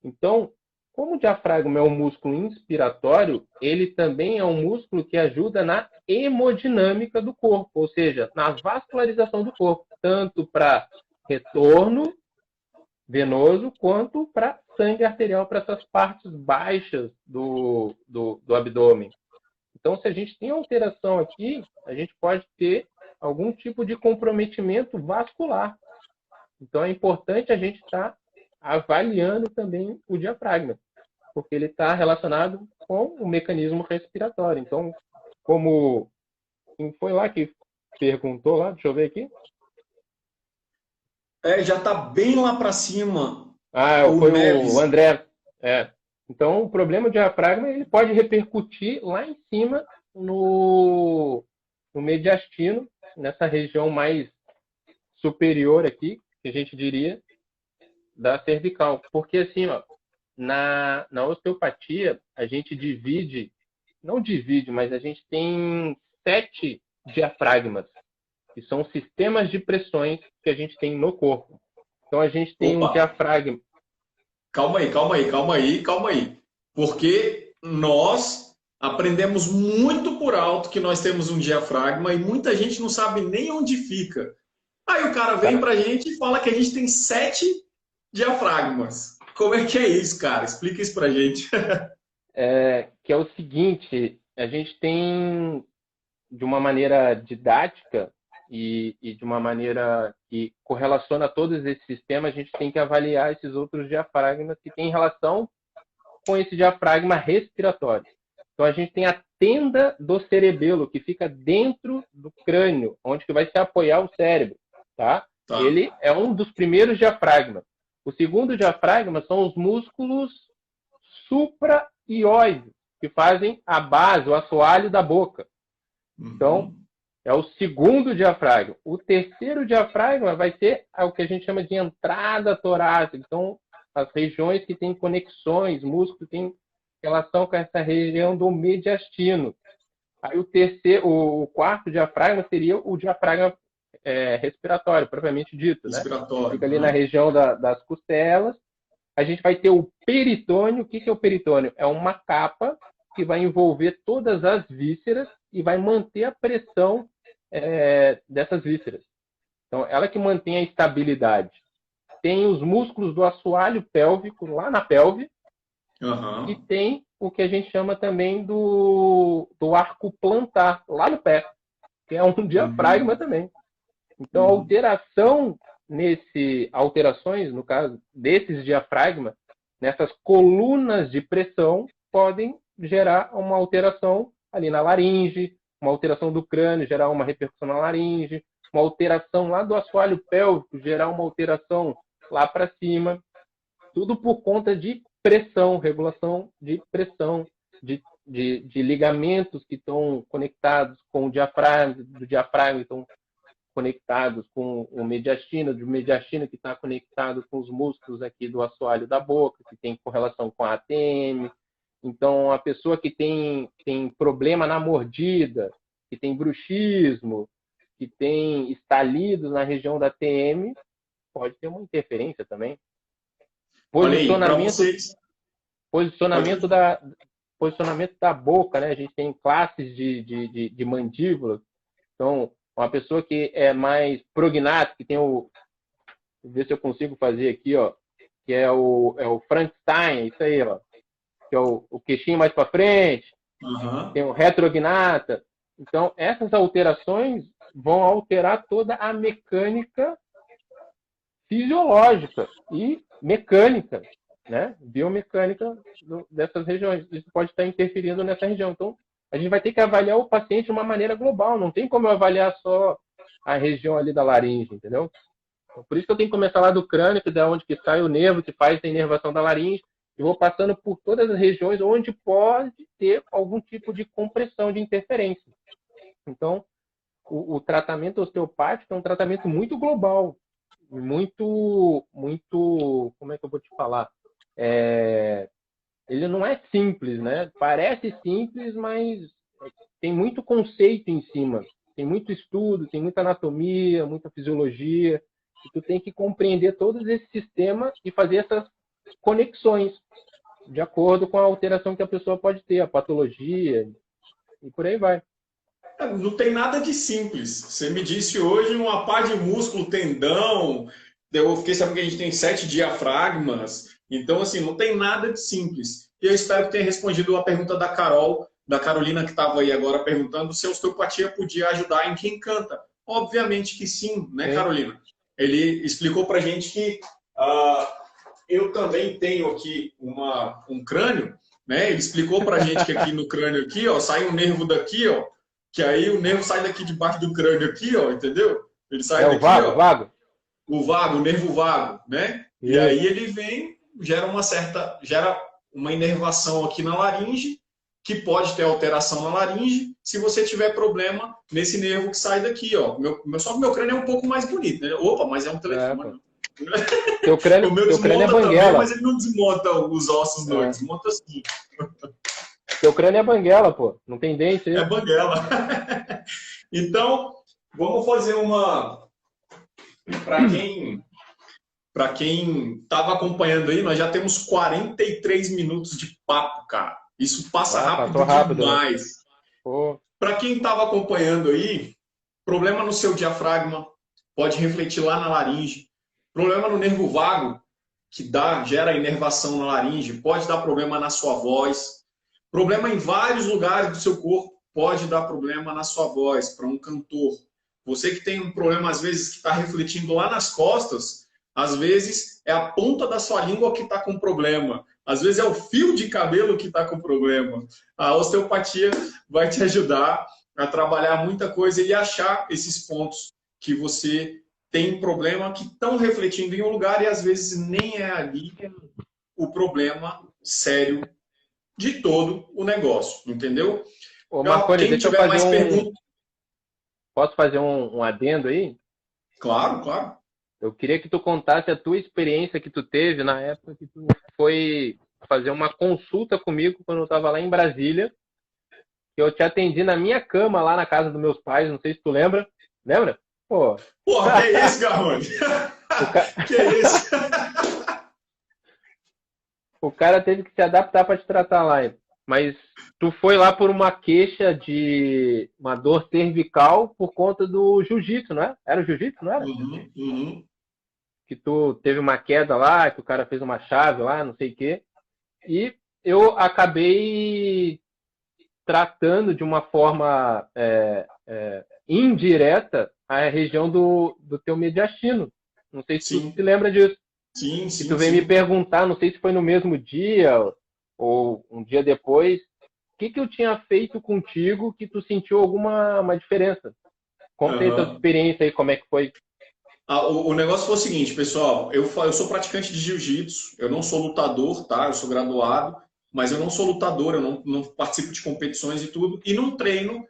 Então, como o diafragma é um músculo inspiratório, ele também é um músculo que ajuda na hemodinâmica do corpo, ou seja, na vascularização do corpo, tanto para retorno venoso quanto para sangue arterial para essas partes baixas do abdômen. Então, se a gente tem alteração aqui, a gente pode ter algum tipo de comprometimento vascular. Então, é importante a gente estar avaliando também o diafragma, porque ele está relacionado com o mecanismo respiratório. Então, como quem foi lá que perguntou lá, deixa eu ver aqui. Já está bem lá para cima. Foi o André. Então, o problema do diafragma ele pode repercutir lá em cima no mediastino, nessa região mais superior aqui, que a gente diria, da cervical. Porque assim, ó, na osteopatia, a gente não divide, mas a gente tem 7 diafragmas, que são sistemas de pressões que a gente tem no corpo. Então, a gente tem um diafragma. Calma aí. Porque nós aprendemos muito por alto que nós temos um diafragma e muita gente não sabe nem onde fica. Aí o cara vem pra gente e fala que a gente tem 7 diafragmas. Como é que é isso, cara? Explica isso pra gente. Que é o seguinte, a gente tem, de uma maneira didática e de uma maneira que correlaciona todos esses sistemas, a gente tem que avaliar esses outros diafragmas que têm relação com esse diafragma respiratório. Então, a gente tem a tenda do cerebelo, que fica dentro do crânio, onde que vai se apoiar o cérebro. Tá? Ele é um dos primeiros diafragmas. O segundo diafragma são os músculos supraioides, que fazem a base, o assoalho da boca. Então, é o segundo diafragma. O terceiro diafragma vai ser o que a gente chama de entrada torácica. Então, as regiões que têm conexões, músculos que têm relação com essa região do mediastino. Aí o quarto diafragma seria o diafragma respiratório, propriamente dito. Respiratório. Né? Fica ali na região das costelas. A gente vai ter o peritônio. O que é o peritônio? É uma capa que vai envolver todas as vísceras e vai manter a pressão dessas vísceras. Então, ela que mantém a estabilidade. Tem os músculos do assoalho pélvico lá na pelve. E tem o que a gente chama também do arco plantar, lá no pé, que é um diafragma também. Então, alterações, no caso desses diafragmas, nessas colunas de pressão, podem gerar uma alteração ali na laringe, uma alteração do crânio, gerar uma repercussão na laringe, uma alteração lá do assoalho pélvico, gerar uma alteração lá para cima. Tudo por conta de pressão, regulação de pressão, de ligamentos que estão conectados com o diafragma, do diafragma estão conectados com o mediastino, do mediastino que está conectado com os músculos aqui do assoalho da boca, que tem correlação com a ATM. Então, a pessoa que tem problema na mordida, que tem bruxismo, que tem estalidos na região da ATM, pode ter uma interferência também. Posicionamento da boca, né? A gente tem classes de mandíbulas. Então, uma pessoa que é mais prognata, que tem vou ver se eu consigo fazer aqui, ó, que é o Frankenstein, isso aí, ó, que é o queixinho mais para frente, tem o retrognata. Então, essas alterações vão alterar toda a mecânica fisiológica e mecânica, né? Biomecânica dessas regiões. Isso pode estar interferindo nessa região. Então, a gente vai ter que avaliar o paciente de uma maneira global. Não tem como eu avaliar só a região ali da laringe, entendeu? Então, por isso que eu tenho que começar lá do crânio, que é onde que sai o nervo que faz a inervação da laringe, e vou passando por todas as regiões onde pode ter algum tipo de compressão, de interferência. Então, o tratamento osteopático é um tratamento muito global, muito, como é que eu vou te falar? Ele não é simples, né? Parece simples, mas tem muito conceito em cima. Tem muito estudo, tem muita anatomia, muita fisiologia. E tu tem que compreender todos esses sistemas e fazer essas conexões de acordo com a alteração que a pessoa pode ter, a patologia, e por aí vai. Não tem nada de simples. Você me disse hoje uma pá de músculo, tendão. Eu fiquei sabendo que a gente tem 7 diafragmas. Então, assim, não tem nada de simples. E eu espero que tenha respondido a pergunta da Carol, da Carolina, que estava aí agora perguntando se a osteopatia podia ajudar em quem canta. Obviamente que sim, né, Carolina? Ele explicou pra gente que eu também tenho aqui um crânio, né? Ele explicou pra gente que aqui no crânio aqui, ó, sai um nervo daqui, ó, que aí o nervo sai daqui debaixo do crânio aqui, ó, entendeu? Ele sai daqui, ó. Vago. O nervo vago, né? E aí ele vem, gera uma inervação aqui na laringe, que pode ter alteração na laringe, se você tiver problema nesse nervo que sai daqui, ó. Só que o meu crânio é um pouco mais bonito, né? Opa, mas é um telefone. Teu crânio, o meu desmonta é banguela. Também, mas ele não desmonta os ossos, não. Ele desmonta assim. Teu crânio é banguela, pô. Não tem dente aí. É banguela. Então, vamos fazer uma... Para quem estava acompanhando aí, nós já temos 43 minutos de papo, cara. Isso passa rápido demais. Né? Para quem estava acompanhando aí, problema no seu diafragma, pode refletir lá na laringe. Problema no nervo vago, que gera inervação na laringe, pode dar problema na sua voz. Problema em vários lugares do seu corpo, pode dar problema na sua voz, para um cantor. Você que tem um problema, às vezes, que está refletindo lá nas costas, às vezes é a ponta da sua língua que está com problema. Às vezes é o fio de cabelo que está com problema. A osteopatia vai te ajudar a trabalhar muita coisa e achar esses pontos que você tem problema, que estão refletindo em um lugar e às vezes nem é ali o problema sério de todo o negócio, entendeu? Ô, Marconi, quem tiver mais perguntas... Posso fazer um adendo aí? Claro, claro. Eu queria que tu contasse a tua experiência que tu teve na época que tu foi fazer uma consulta comigo quando eu estava lá em Brasília, que eu te atendi na minha cama lá na casa dos meus pais, não sei se tu lembra. Lembra? Porra, que é isso, Garrone? Que é isso? O cara teve que se adaptar para te tratar lá. Mas tu foi lá por uma queixa de uma dor cervical por conta do jiu-jitsu, não é? Era o jiu-jitsu, não era? Uhum. Que tu teve uma queda lá, que o cara fez uma chave lá, não sei o quê. E eu acabei tratando de uma forma indireta a região do teu mediastino. Não sei se tu se lembra disso. Sim. E tu veio me perguntar, não sei se foi no mesmo dia ou um dia depois, o que eu tinha feito contigo que tu sentiu uma diferença? Conta aí a tua experiência aí, como é que foi. O negócio foi o seguinte, pessoal, eu sou praticante de jiu-jitsu, eu não sou lutador, tá? Eu sou graduado, mas eu não sou lutador, eu não participo de competições e tudo, e num treino,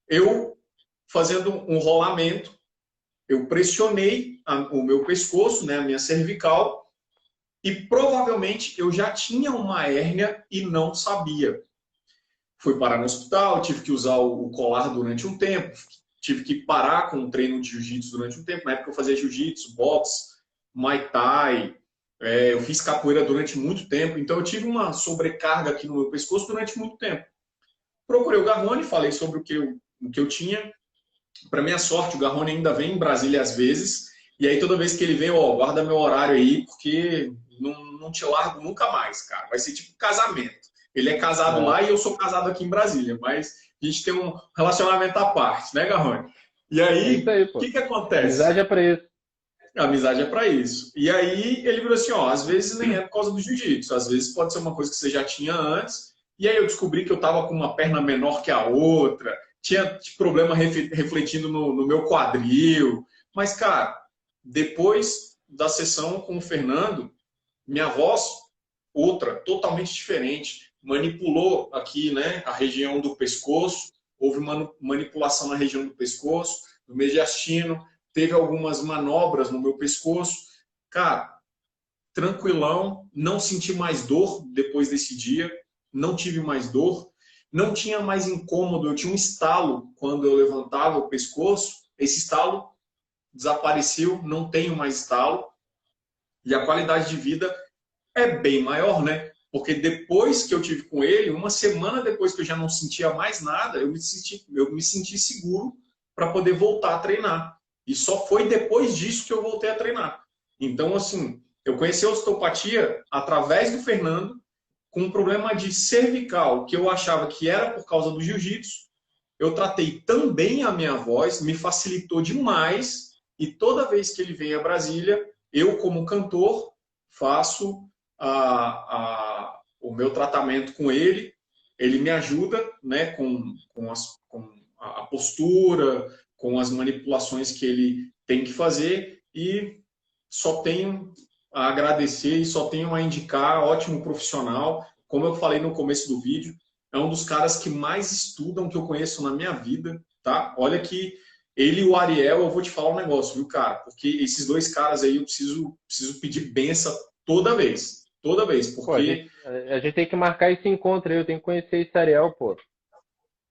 eu fazendo um rolamento, eu pressionei o meu pescoço, né, a minha cervical, e provavelmente eu já tinha uma hérnia e não sabia. Fui parar no hospital, tive que usar o colar durante um tempo, tive que parar com o treino de jiu-jitsu durante um tempo. Na época eu fazia jiu-jitsu, boxe, muay thai, eu fiz capoeira durante muito tempo, então eu tive uma sobrecarga aqui no meu pescoço durante muito tempo. Procurei o Garrone, falei sobre o que eu tinha, Para minha sorte, o Garrone ainda vem em Brasília às vezes, e aí toda vez que ele vem, ó, guarda meu horário aí, porque não te largo nunca mais, cara. Vai ser tipo casamento. Ele é casado lá e eu sou casado aqui em Brasília, mas a gente tem um relacionamento à parte, né, Garrone? E aí, o que acontece? Amizade é para isso. A amizade é para isso. E aí ele virou assim, ó, às vezes nem é por causa do jiu-jitsu, às vezes pode ser uma coisa que você já tinha antes, e aí eu descobri que eu tava com uma perna menor que a outra, tinha problema refletindo no meu quadril, mas, cara, depois da sessão com o Fernando, minha voz, outra, totalmente diferente, manipulou aqui, né, a região do pescoço, houve uma manipulação na região do pescoço, do mediastino, teve algumas manobras no meu pescoço. Cara, tranquilão, não senti mais dor depois desse dia, não tive mais dor, não tinha mais incômodo, eu tinha um estalo quando eu levantava o pescoço, esse estalo desapareceu, não tenho mais estalo, e a qualidade de vida é bem maior, né? Porque depois que eu tive com ele, uma semana depois que eu já não sentia mais nada, eu me senti seguro para poder voltar a treinar. E só foi depois disso que eu voltei a treinar. Então, assim, eu conheci a osteopatia através do Fernando, com um problema de cervical, que eu achava que era por causa do jiu-jitsu. Eu tratei também a minha voz, me facilitou demais, e toda vez que ele vem a Brasília, eu, como cantor, faço o meu tratamento com ele, ele me ajuda, né, com a postura, com as manipulações que ele tem que fazer, e só tenho a agradecer e só tenho a indicar, ótimo profissional, como eu falei no começo do vídeo, é um dos caras que mais estudam que eu conheço na minha vida, tá? Olha que ele e o Ariel, eu vou te falar um negócio, viu, cara? Porque esses dois caras aí eu preciso pedir benção toda vez, porque... Pô, a gente tem que marcar esse encontro aí, eu tenho que conhecer esse Ariel, pô.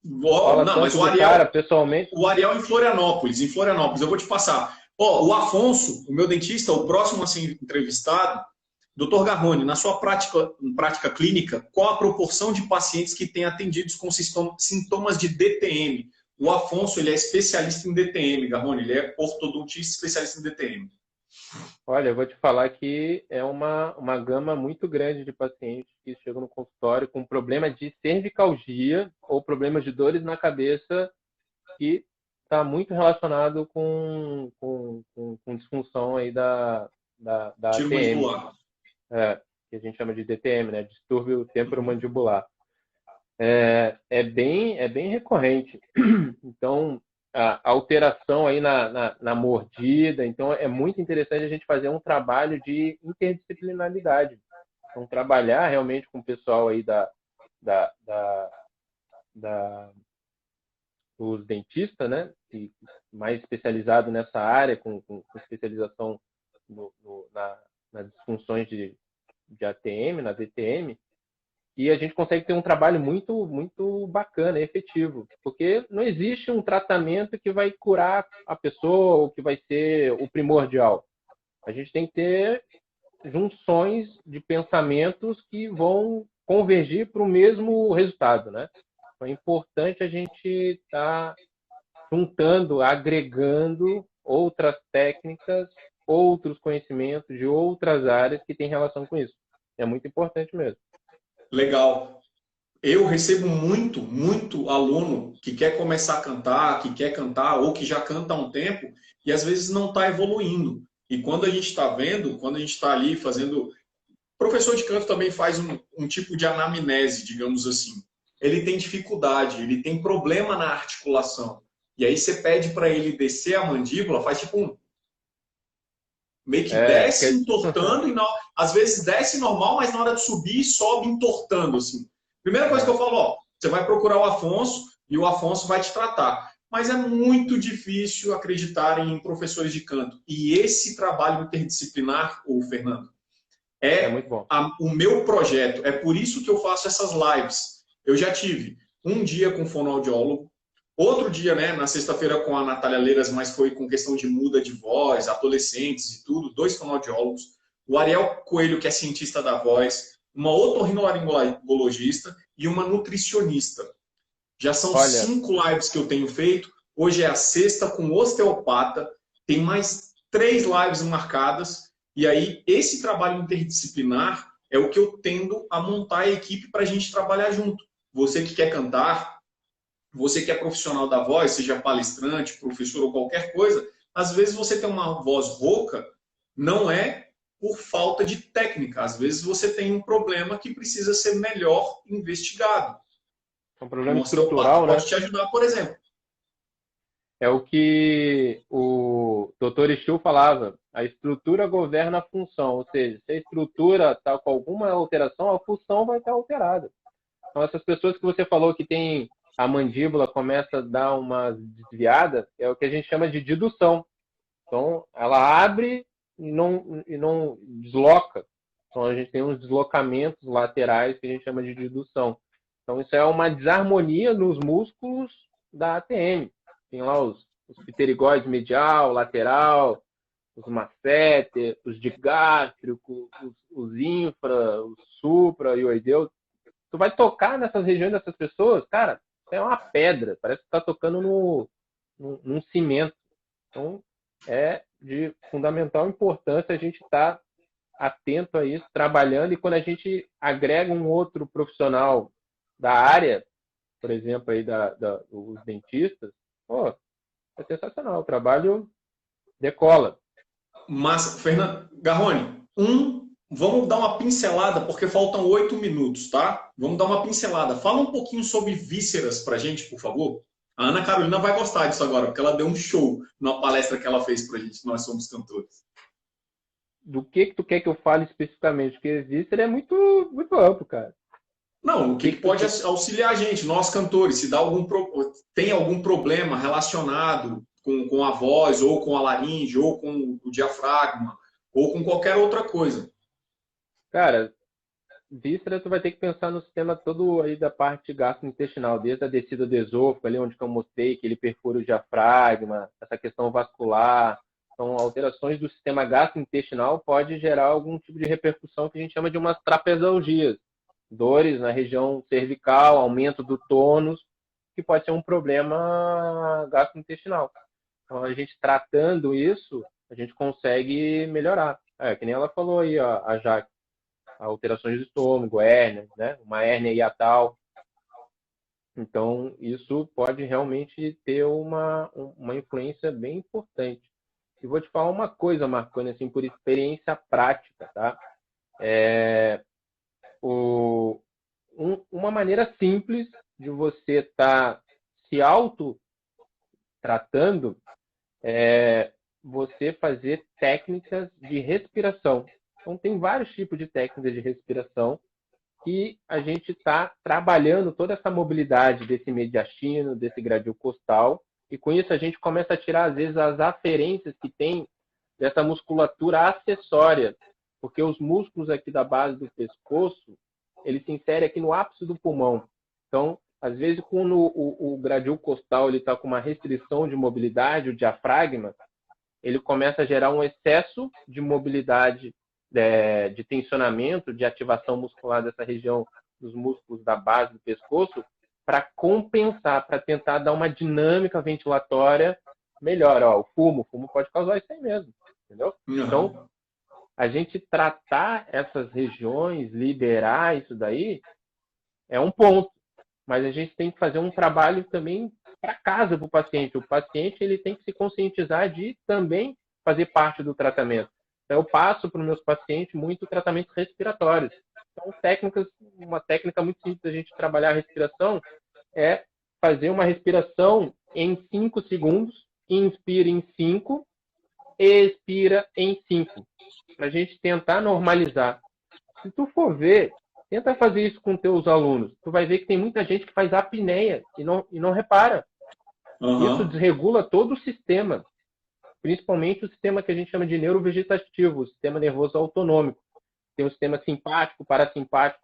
Não, mas o Ariel, cara, pessoalmente. O Ariel em Florianópolis, eu vou te passar. Ó, o Afonso, o meu dentista, o próximo a ser entrevistado, Dr. Garrone, na sua prática clínica, qual a proporção de pacientes que têm atendidos com sintomas de DTM? O Afonso, ele é especialista em DTM, Garrone, ele é ortodontista especialista em DTM. Olha, eu vou te falar que é uma gama muito grande de pacientes que chegam no consultório com problema de cervicalgia ou problemas de dores na cabeça que está muito relacionado com disfunção aí da TM, que a gente chama de DTM, né? Distúrbio temporomandibular. É bem recorrente. Então, a alteração aí na mordida. Então, é muito interessante a gente fazer um trabalho de interdisciplinaridade. Então, trabalhar realmente com o pessoal aí dos dentistas, né? E mais especializado nessa área, com especialização nas disfunções de ATM, na DTM, e a gente consegue ter um trabalho muito, muito bacana e efetivo, porque não existe um tratamento que vai curar a pessoa ou que vai ser o primordial. A gente tem que ter junções de pensamentos que vão convergir para o mesmo resultado, né? Então, é importante a gente estar juntando, agregando outras técnicas, outros conhecimentos de outras áreas que têm relação com isso. É muito importante mesmo. Legal. Eu recebo muito aluno que quer começar a cantar, que quer cantar ou que já canta há um tempo e às vezes não está evoluindo. E quando a gente está vendo, quando a gente está ali fazendo... Professor de canto também faz um tipo de anamnese, digamos assim. Ele tem dificuldade, ele tem problema na articulação. E aí você pede para ele descer a mandíbula, faz tipo meio que desce entortando, e às vezes desce normal, mas na hora de subir, sobe entortando, assim. Primeira coisa que eu falo, ó, você vai procurar o Afonso e o Afonso vai te tratar. Mas é muito difícil acreditar em professores de canto. E esse trabalho interdisciplinar, Fernando, é muito bom. O meu projeto. É por isso que eu faço essas lives. Eu já tive um dia com fonoaudiólogo, outro dia, né, na sexta-feira com a Natália Leiras, mas foi com questão de muda de voz, adolescentes e tudo, 2 fonoaudiólogos, o Ariel Coelho, que é cientista da voz, uma otorrinolaringologista e uma nutricionista. Já são 5 lives que eu tenho feito. Hoje é a sexta com osteopata, tem mais 3 lives marcadas, e aí esse trabalho interdisciplinar é o que eu tendo a montar a equipe para a gente trabalhar junto. Você que quer cantar, você que é profissional da voz, seja palestrante, professor ou qualquer coisa, às vezes você tem uma voz rouca, não é por falta de técnica. Às vezes você tem um problema que precisa ser melhor investigado. É um problema Um osteopata estrutural, né? pode te ajudar, por exemplo. É o que o Dr. Schill falava. A estrutura governa a função. Ou seja, se a estrutura está com alguma alteração, a função vai estar alterada. Então, essas pessoas que você falou que tem a mandíbula começa a dar uma desviada, é o que a gente chama de dedução. Então, ela abre e não desloca. Então, a gente tem uns deslocamentos laterais que a gente chama de dedução. Então, isso é uma desarmonia nos músculos da ATM. Tem lá os pterigóides medial, lateral, os masseter, os digástrico, os infra, os supra e o oideu. Tu vai tocar nessas regiões dessas pessoas, cara, é uma pedra. Parece que tá tocando num cimento. Então, é de fundamental importância a gente estar atento a isso, trabalhando, e quando a gente agrega um outro profissional da área, por exemplo, aí os dentistas, pô, é sensacional, o trabalho decola. Mas, Fernando Garrone, vamos dar uma pincelada, porque faltam 8 minutos, tá? Vamos dar uma pincelada. Fala um pouquinho sobre vísceras pra gente, por favor. A Ana Carolina vai gostar disso agora, porque ela deu um show na palestra que ela fez pra gente, Nós Somos Cantores. Do que tu quer que eu fale especificamente? Porque víscera é muito, muito amplo, cara. Não, o que pode auxiliar a gente, nós cantores, se dá tem algum problema relacionado com a voz, ou com a laringe, ou com o diafragma, ou com qualquer outra coisa. Cara, víscera tu vai ter que pensar no sistema todo aí da parte gastrointestinal, desde a descida do esôfago, ali onde que eu mostrei que ele perfura o diafragma, essa questão vascular. Então, alterações do sistema gastrointestinal pode gerar algum tipo de repercussão que a gente chama de umas trapezalgias. Dores na região cervical, aumento do tônus, que pode ser um problema gastrointestinal. Então, a gente tratando isso, a gente consegue melhorar. Que nem ela falou aí, ó, a Jaque, alterações do estômago, hérnia, né? Uma hérnia hiatal. Então, isso pode realmente ter uma influência bem importante. E vou te falar uma coisa, Marconi, assim, por experiência prática, tá? Uma maneira simples de você estar se auto-tratando é você fazer técnicas de respiração. Então, tem vários tipos de técnicas de respiração que a gente está trabalhando toda essa mobilidade desse mediastino, desse gradil costal, e com isso a gente começa a tirar, às vezes, as aferências que tem dessa musculatura acessória, porque os músculos aqui da base do pescoço, ele se insere aqui no ápice do pulmão. Então, às vezes, quando o gradil costal está com uma restrição de mobilidade, o diafragma, ele começa a gerar um excesso de mobilidade, de tensionamento, de ativação muscular dessa região dos músculos da base do pescoço, para compensar, para tentar dar uma dinâmica ventilatória melhor. O fumo pode causar isso aí mesmo, entendeu? Uhum. Então, a gente tratar essas regiões, liberar isso daí, é um ponto. Mas a gente tem que fazer um trabalho também para casa para o paciente. O paciente ele tem que se conscientizar de também fazer parte do tratamento. Então, eu passo para os meus pacientes muito tratamentos respiratórios. Então, uma técnica muito simples da gente trabalhar a respiração é fazer uma respiração em 5 segundos, inspira em 5, expira em 5, para a gente tentar normalizar. Se tu for ver, tenta fazer isso com teus alunos. Tu vai ver que tem muita gente que faz apneia e não repara. Uhum. Isso desregula todo o sistema, principalmente o sistema que a gente chama de neurovegetativo, o sistema nervoso autonômico. Tem o sistema simpático, parasimpático.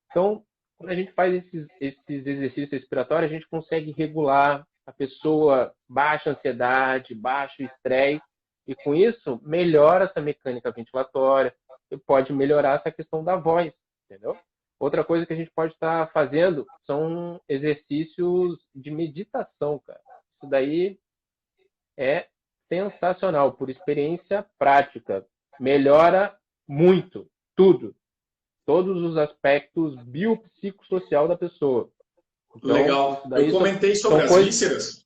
Então, quando a gente faz esses exercícios respiratórios, a gente consegue regular a pessoa, baixa ansiedade, baixa estresse, e com isso melhora essa mecânica ventilatória e pode melhorar essa questão da voz, entendeu? Outra coisa que a gente pode estar fazendo são exercícios de meditação, cara. Isso daí é sensacional, por experiência prática. Melhora muito, tudo. Todos os aspectos biopsicossocial da pessoa. Então, Legal. daí Eu comentei sobre as vísceras.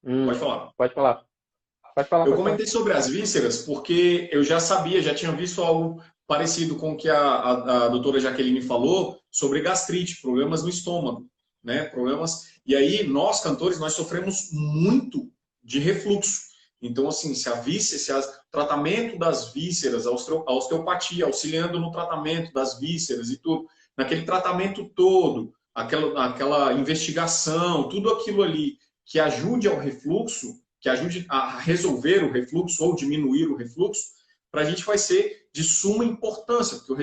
Pode falar. Pode falar. Eu comentei sobre as vísceras porque eu já sabia, já tinha visto algo parecido com o que a doutora Jaqueline falou sobre gastrite, problemas no estômago, né? Problemas. E aí, nós, cantores, nós sofremos muito de refluxo. Então, assim, se o tratamento das vísceras, a osteopatia, auxiliando no tratamento das vísceras e tudo, naquele tratamento todo, aquela investigação, tudo aquilo ali que ajude ao refluxo, que ajude a resolver o refluxo ou diminuir o refluxo, para a gente vai ser de suma importância, porque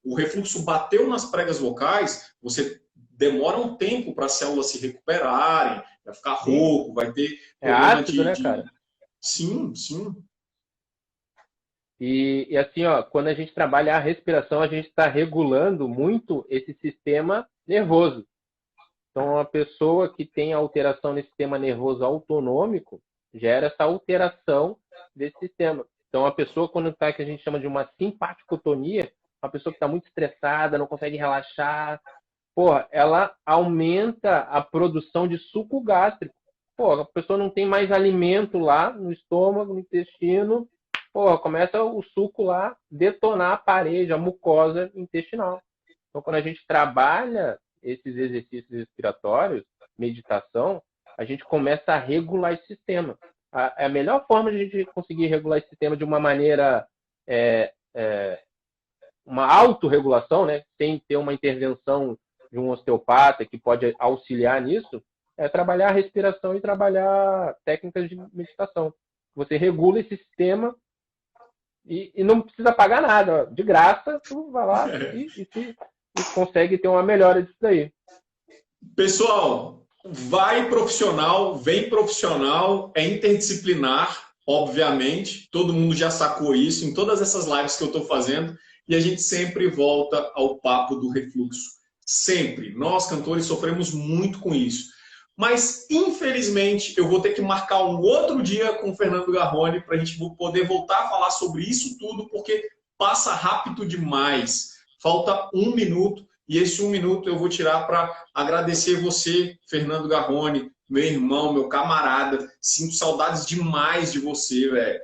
o refluxo bateu nas pregas vocais, você demora um tempo para as células se recuperarem, vai ficar rouco, vai ter problema ácido, né, cara? Sim, sim. E assim, ó, quando a gente trabalha a respiração, a gente está regulando muito esse sistema nervoso. Então, a pessoa que tem alteração nesse sistema nervoso autonômico gera essa alteração desse sistema. Então, a pessoa, quando está, que a gente chama de uma simpaticotonia, uma pessoa que está muito estressada, não consegue relaxar, porra, ela aumenta a produção de suco gástrico. Porra, a pessoa não tem mais alimento lá no estômago, no intestino, porra, começa o suco lá detonar a parede, a mucosa intestinal. Então, quando a gente trabalha esses exercícios respiratórios, meditação, a gente começa a regular esse sistema. A melhor forma de a gente conseguir regular esse sistema de uma maneira, uma autorregulação, né, sem ter uma intervenção de um osteopata que pode auxiliar nisso, é trabalhar a respiração e trabalhar técnicas de meditação. Você regula esse sistema e não precisa pagar nada. De graça, tu vai lá e consegue ter uma melhora disso daí. Pessoal, vai profissional, vem profissional, é interdisciplinar, obviamente. Todo mundo já sacou isso em todas essas lives que eu estou fazendo. E a gente sempre volta ao papo do refluxo. Sempre. Nós, cantores, sofremos muito com isso. Mas, infelizmente, eu vou ter que marcar um outro dia com o Fernando Garrone para a gente poder voltar a falar sobre isso tudo, porque passa rápido demais. Falta 1 minuto, e esse 1 minuto eu vou tirar para agradecer você, Fernando Garrone, meu irmão, meu camarada. Sinto saudades demais de você, velho.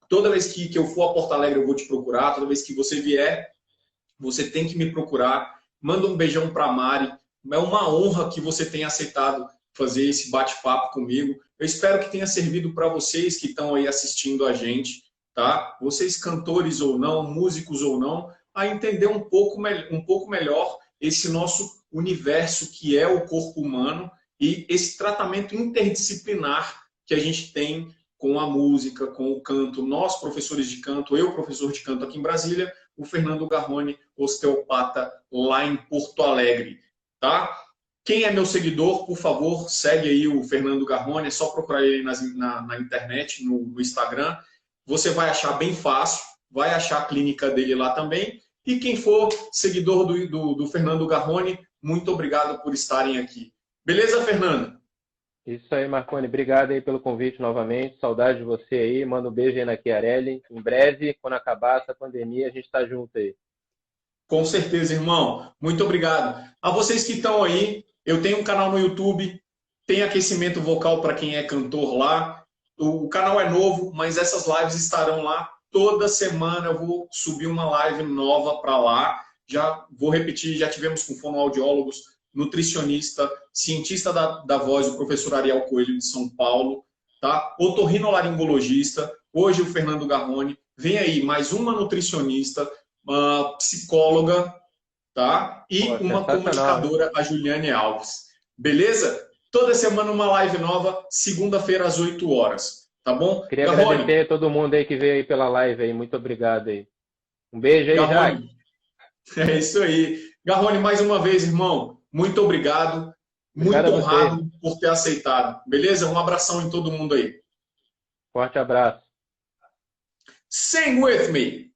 Toda vez que eu for a Porto Alegre, eu vou te procurar. Toda vez que você vier, você tem que me procurar. Manda um beijão para a Mari. É uma honra que você tenha aceitado fazer esse bate-papo comigo. Eu espero que tenha servido para vocês que estão aí assistindo a gente, tá? Vocês cantores ou não, músicos ou não, a entender um pouco melhor esse nosso universo que é o corpo humano e esse tratamento interdisciplinar que a gente tem com a música, com o canto. Nós, professores de canto, eu, professor de canto aqui em Brasília, o Fernando Garrone, osteopata lá em Porto Alegre, tá? Quem é meu seguidor, por favor, segue aí o Fernando Garrone, é só procurar ele na internet, no Instagram. Você vai achar bem fácil, vai achar a clínica dele lá também. E quem for seguidor do Fernando Garrone, muito obrigado por estarem aqui. Beleza, Fernando? Isso aí, Marconi. Obrigado aí pelo convite novamente. Saudade de você aí. Manda um beijo aí na Chiarelli. Em breve, quando acabar essa pandemia, a gente está junto aí. Com certeza, irmão. Muito obrigado. A vocês que estão aí, eu tenho um canal no YouTube, tem aquecimento vocal para quem é cantor lá. O canal é novo, mas essas lives estarão lá. Toda semana eu vou subir uma live nova para lá. Já vou repetir, já tivemos com fonoaudiólogos, nutricionista, cientista da voz, o professor Ariel Coelho de São Paulo, tá? Otorrinolaringologista, hoje o Fernando Garrone. Vem aí mais uma nutricionista, uma psicóloga, tá? E uma comunicadora, a Juliane Alves. Beleza? Toda semana uma live nova, segunda-feira às 8 horas. Tá bom? Queria agradecer a todo mundo aí que veio aí pela live aí. Muito obrigado aí. Um beijo aí, Jaque. É isso aí. Garrone, mais uma vez, irmão, muito obrigado. Muito honrado por ter aceitado. Beleza? Um abração em todo mundo aí. Forte abraço. Sing with me.